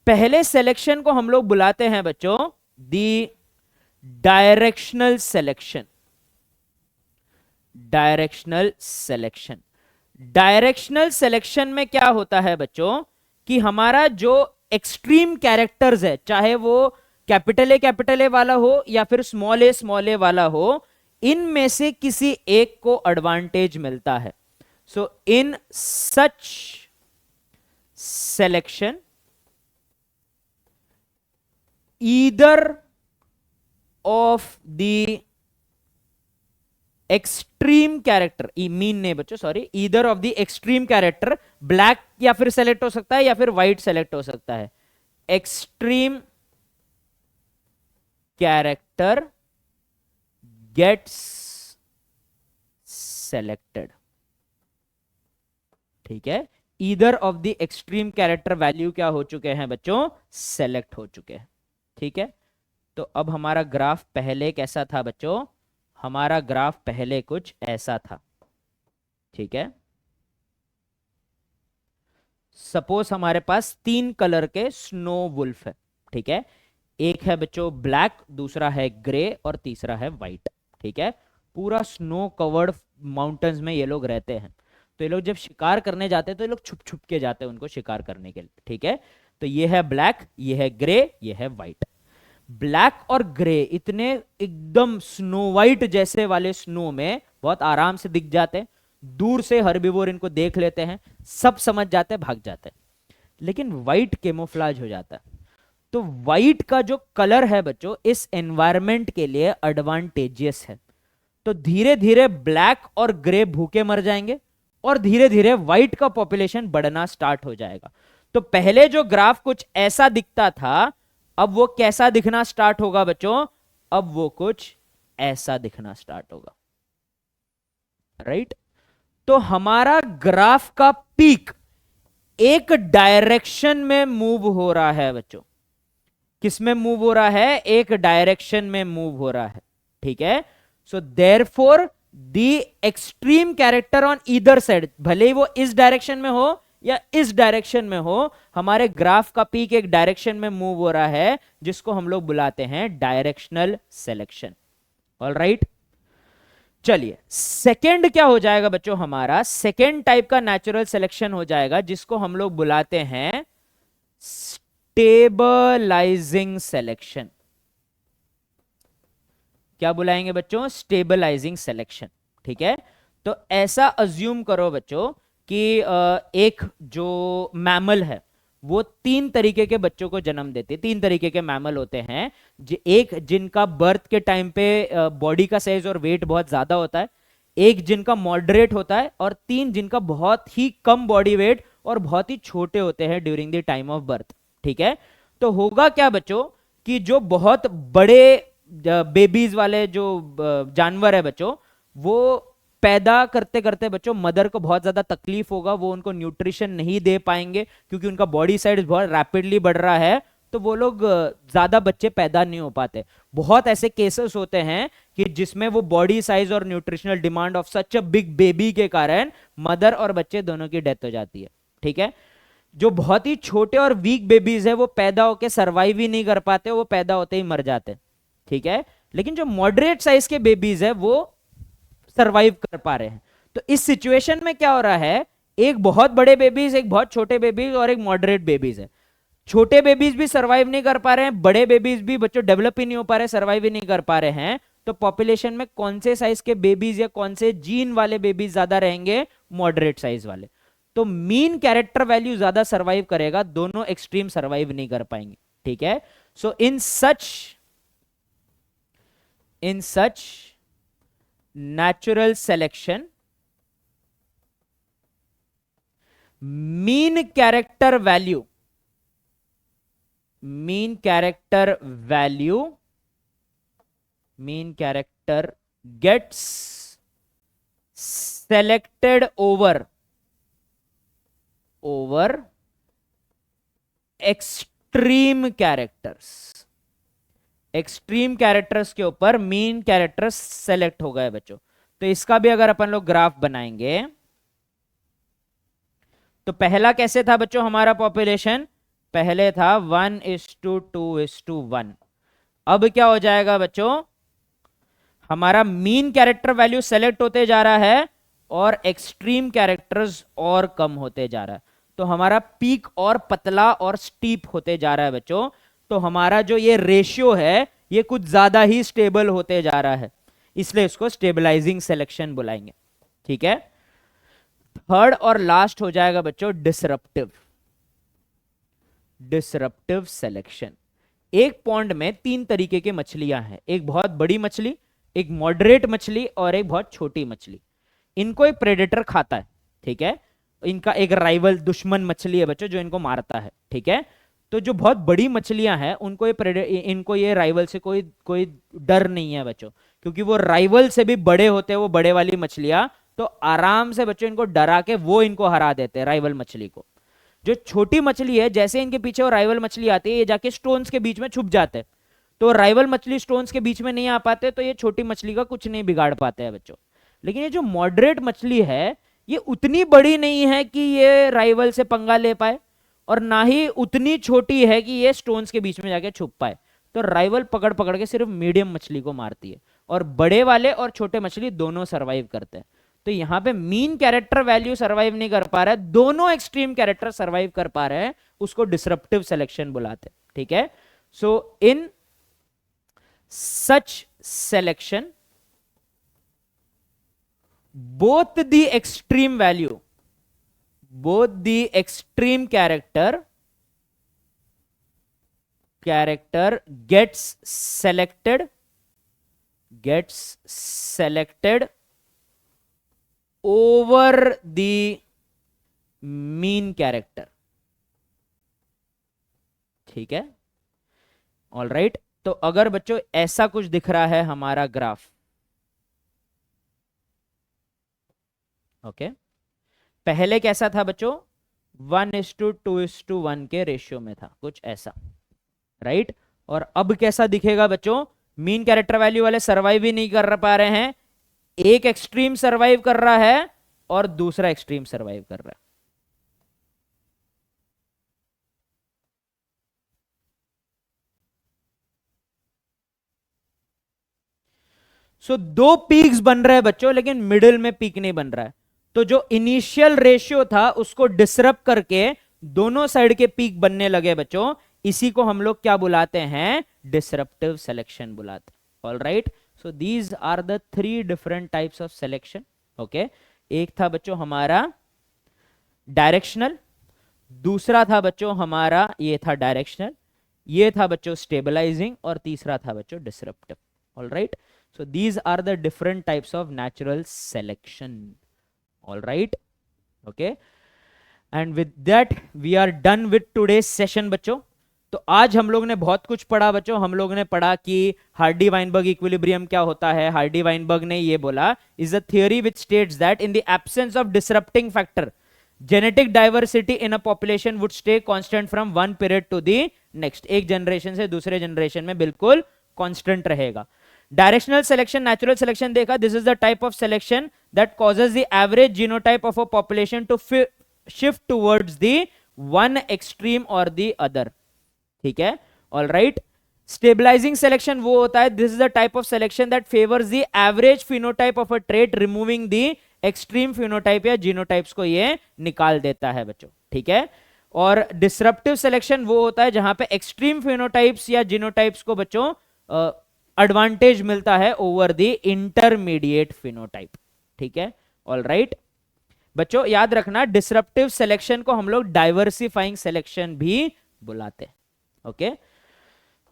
पहले सिलेक्शन को हम लोग बुलाते हैं बच्चों दी डायरेक्शनल सिलेक्शन। डायरेक्शनल सिलेक्शन में क्या होता है बच्चों कि हमारा जो एक्सट्रीम कैरेक्टर्स है, चाहे वो कैपिटल ए वाला हो या फिर स्मॉल ए वाला हो, इनमें से किसी एक को एडवांटेज मिलता है। So in such selection either of the extreme character, mean नहीं बच्चों sorry, either of the extreme character, black या फिर सेलेक्ट हो सकता है या फिर व्हाइट सेलेक्ट हो सकता है, एक्सट्रीम कैरेक्टर गेट्स सेलेक्टेड, ठीक है। Either of the extreme character value क्या हो चुके हैं बच्चों, सेलेक्ट हो चुके हैं, ठीक है। तो अब हमारा ग्राफ पहले कैसा था बच्चों, हमारा ग्राफ पहले कुछ ऐसा था, ठीक है। सपोज हमारे पास 3 कलर के स्नो वुल्फ है, ठीक है। एक है बच्चों ब्लैक, दूसरा है ग्रे और तीसरा है व्हाइट, ठीक है। पूरा स्नो कवर्ड माउंटेन्स में ये लोग रहते हैं। तो ये लोग जब शिकार करने जाते हैं तो ये लोग छुप छुप के जाते हैं उनको शिकार करने के लिए, ठीक है। तो ये है ब्लैक, ये है ग्रे, ये है व्हाइट। ब्लैक और ग्रे इतने एकदम स्नो वाइट जैसे वाले स्नो में बहुत आराम से दिख जाते हैं। दूर से हर्बीवोर इनको देख लेते हैं, सब समझ जाते हैं, भाग जाते हैं। लेकिन व्हाइट कैमोफ्लेज हो जाता है। तो व्हाइट का जो कलर है बच्चों इस एनवायरमेंट के लिए एडवांटेजियस है। तो धीरे धीरे ब्लैक और ग्रे भूखे मर जाएंगे और धीरे धीरे व्हाइट का पॉपुलेशन बढ़ना स्टार्ट हो जाएगा। तो पहले जो ग्राफ कुछ ऐसा दिखता था, अब वो कैसा दिखना स्टार्ट होगा बच्चों? अब वो कुछ ऐसा दिखना स्टार्ट होगा, राइट। तो हमारा ग्राफ का पीक एक डायरेक्शन में मूव हो रहा है बच्चों। किस में मूव हो रहा है? एक डायरेक्शन में मूव हो रहा है, ठीक है। So therefore the extreme character on either side, भले ही वो इस डायरेक्शन में हो या इस डायरेक्शन में हो, हमारे ग्राफ का पीक एक डायरेक्शन में मूव हो रहा है, जिसको हम लोग बुलाते हैं डायरेक्शनल सिलेक्शन। ऑलराइट, चलिए सेकंड क्या हो जाएगा बच्चों? हमारा सेकंड टाइप का नेचुरल सिलेक्शन हो जाएगा, जिसको हम लोग बुलाते हैं स्टेबलाइजिंग सिलेक्शन। क्या बुलाएंगे बच्चों? स्टेबलाइजिंग सिलेक्शन, ठीक है। तो ऐसा अज्यूम करो बच्चों कि एक जो मैमल है वो 3 तरीके के बच्चों को जन्म देती है। 3 तरीके के मैमल होते हैं। एक जिनका बर्थ के टाइम पे बॉडी का साइज और वेट बहुत ज्यादा होता है, एक जिनका मॉडरेट होता है, और 3 जिनका बहुत ही कम बॉडी वेट और बहुत ही छोटे होते हैं during the time of birth, ठीक है। तो होगा क्या बच्चों कि जो बहुत बड़े बेबीज वाले जो जानवर है बच्चों, वो पैदा करते करते बच्चों मदर को बहुत ज्यादा तकलीफ होगा, वो उनको न्यूट्रिशन नहीं दे पाएंगे क्योंकि उनका बॉडी साइज बहुत रैपिडली बढ़ रहा है। तो वो लोग ज्यादा बच्चे पैदा नहीं हो पाते। बहुत ऐसे केसेस होते हैं कि जिसमें वो बॉडी साइज और nutritional demand of such a big baby के कारण मदर और बच्चे दोनों की डेथ हो जाती है, ठीक है। जो बहुत ही छोटे और वीक बेबीज है वो पैदा होके सरवाइव ही नहीं कर पाते, वो पैदा होते ही मर जाते, ठीक है। लेकिन जो मॉडरेट साइज के बेबीज है वो सरवाइव कर पा रहे हैं। तो इस सिचुएशन में क्या हो रहा है? एक बहुत बड़े बेबीज, एक बहुत छोटे बेबीज और एक मॉडरेट बेबीज है। छोटे बेबीज भी सरवाइव नहीं कर पा रहे हैं, बड़े बेबीज भी बच्चों डेवलप ही नहीं हो पा रहे, सरवाइव ही नहीं कर पा रहे हैं। तो पॉपुलेशन में कौन से साइज के बेबीज या कौन से जीन वाले बेबीज ज्यादा रहेंगे? मॉडरेट साइज वाले। तो मीन कैरेक्टर वैल्यू ज्यादा सरवाइव करेगा, दोनों एक्सट्रीम सरवाइव नहीं कर पाएंगे, ठीक है। So in such natural selection, mean character value gets selected over extreme characters। Extreme characters के ऊपर मीन कैरेक्टर्स सेलेक्ट हो गए बच्चों। तो इसका भी अगर अपन लोग ग्राफ बनाएंगे तो पहला कैसे था बच्चों हमारा पॉपुलेशन? पहले था 1:2:1। अब क्या हो जाएगा बच्चों? हमारा मीन कैरेक्टर वैल्यू सेलेक्ट होते जा रहा है और एक्सट्रीम कैरेक्टर्स और कम होते जा रहा है। तो हमारा पीक और पतला और स्टीप होते जा रहा है बच्चों। तो हमारा जो ये रेशियो है ये कुछ ज्यादा ही स्टेबल होते जा रहा है, इसलिए इसको स्टेबलाइजिंग सिलेक्शन बुलाएंगे, ठीक है। थर्ड और लास्ट हो जाएगा बच्चों डिसरप्टिव सिलेक्शन। एक पॉन्ड में 3 तरीके की मछलियां हैं, एक बहुत बड़ी मछली, एक मॉडरेट मछली और एक बहुत छोटी मछली। इनको एक प्रेडेटर खाता है, ठीक है। इनका एक राइवल दुश्मन मछली है बच्चों जो इनको मारता है, ठीक है। तो जो बहुत बड़ी मछलियां हैं उनको इनको ये राइवल से कोई डर नहीं है बच्चों, क्योंकि वो राइवल से भी बड़े होते हैं वो बड़े वाली मछलियां। तो आराम से बच्चों इनको डरा के वो इनको हरा देते हैं राइवल मछली को। जो छोटी मछली है जैसे इनके पीछे वो राइवल मछली आती है, ये जाके स्टोन्स के बीच में छुप जाते हैं। तो राइवल मछली स्टोन्स के बीच में नहीं आ पाते, तो ये छोटी मछली का कुछ नहीं बिगाड़ पाते हैं बच्चों। लेकिन ये जो मॉडरेट मछली है ये उतनी बड़ी नहीं है कि ये राइवल से पंगा ले पाए, और ना ही उतनी छोटी है कि ये स्टोन्स के बीच में जाके छुप पाए। तो राइवल पकड़ पकड़ के सिर्फ मीडियम मछली को मारती है, और बड़े वाले और छोटे मछली दोनों सरवाइव करते हैं। तो यहां पे मीन कैरेक्टर वैल्यू सरवाइव नहीं कर पा रहा है, दोनों एक्सट्रीम कैरेक्टर सरवाइव कर पा रहे हैं, उसको डिसरप्टिव सिलेक्शन बुलाते हैं। ठीक है, so in such selection both the extreme value, both the extreme character gets selected over the mean character। ठीक है, ऑल राइट। तो अगर बच्चों ऐसा कुछ दिख रहा है हमारा ग्राफ, ओके, पहले कैसा था बच्चों, 1:2:1 के रेशियो में था, कुछ ऐसा, राइट। और अब कैसा दिखेगा बच्चों, मीन कैरेक्टर वैल्यू वाले सरवाइव ही नहीं कर पा रहे हैं, एक एक्सट्रीम सरवाइव कर रहा है और दूसरा एक्सट्रीम सरवाइव कर रहा है। सो दो पीक्स बन रहे हैं बच्चों, लेकिन मिडिल में पीक नहीं बन रहा है। तो जो इनिशियल रेशियो था उसको डिसरप्ट करके दोनों साइड के पीक बनने लगे बच्चों, इसी को हम लोग क्या बुलाते हैं, डिसरप्टिव सिलेक्शन बुलाते हैं। All right, so these are the 3 different types of selection. Okay, एक था बच्चों हमारा डायरेक्शनल, दूसरा था बच्चों हमारा ये था डायरेक्शनल, ये था बच्चों स्टेबलाइजिंग, और तीसरा था बच्चों disruptive. All right, so these are the different types of natural selection। all right, okay, and with that we are done with today's session बच्चों। तो आज हम लोग ने बहुत कुछ पढ़ा बच्चों। हम लोग ने पढ़ा कि हार्डी वाइनबर्ग इक्विलिब्रियम क्या होता है। हार्डी वाइनबर्ग ने ये बोला, is a theory which states that in the absence of disrupting factor genetic diversity in a population would stay constant from one period to the next. एक generation से दूसरे generation में बिल्कुल कांस्टेंट रहेगा। Directional selection, natural selection देखा, this is the type of selection that causes the average genotype of a population to shift towards the one extreme और the other. ठीक है, ऑल राइट। स्टेबलाइजिंग सिलेक्शन वो होता है, this is the type of selection that favours the average phenotype of a trait, removing the extreme phenotype या genotypes को ये निकाल देता है बच्चों। ठीक है, और डिसरप्टिव सिलेक्शन वो होता है जहां पे एक्सट्रीम फिनोटाइप्स या जीनोटाइप्स को बच्चों एडवांटेज मिलता है ओवर द इंटरमीडिएट फिनोटाइप। ठीक है, ऑल राइट बच्चों, याद रखना डिसरप्टिव सिलेक्शन को हम लोग डाइवर्सिफाइंग सिलेक्शन भी बुलाते हैं। ओके,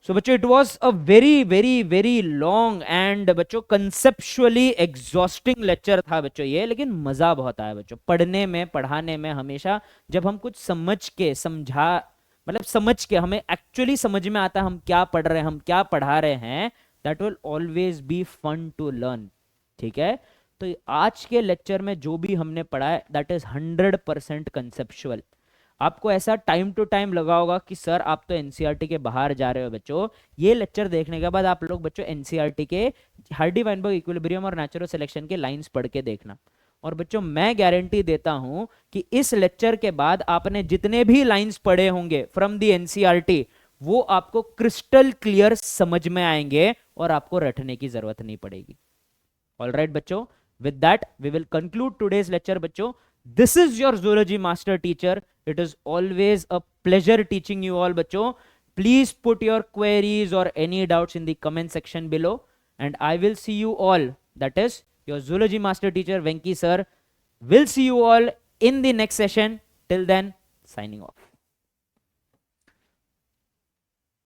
सो बच्चों it was a very very very long and बच्चों कंसेप्चुअली एग्जॉस्टिंग लेक्चर था बच्चों ये, लेकिन मजा बहुत आया बच्चों पढ़ने में, पढ़ाने में। हमेशा जब हम कुछ समझ के समझ के हमें एक्चुअली समझ में आता है हम क्या पढ़ रहे हैं, हम क्या पढ़ा रहे हैं, that will always be fun to learn। ठीक है, तो आज के लेक्चर में जो भी हमने पढ़ा है that is 100% conceptual। आपको ऐसा टाइम टू टाइम लगा होगा कि सर आप तो एनसीईआरटी के बाहर जा रहे हो बच्चों। ये लेक्चर देखने के बाद आप लोग बच्चों एनसीईआरटी के हार्डी वाइनबर्ग इक्विलिब्रियम और नेचुरल सिलेक्शन के लाइंस पढ़ के देखना। और बच्चों मैं गारंटी देता हूं कि इस लेक्चर के बाद आपने जितने भी लाइंस पढ़े होंगे फ्रॉम द एनसीईआरटी, वो आपको क्रिस्टल क्लियर समझ में आएंगे और आपको रटने की जरूरत नहीं पड़ेगी। ऑल राइट बच्चों, with that we will conclude today's lecture बच्चों। This is your zoology master teacher, it is always a pleasure teaching you all बच्चों। प्लीज पुट योर क्वेरीज और any doubts in the comment section below, and I will see you all, that is your zoology master teacher Venky sir, will see you all in the next session. Till then, signing off.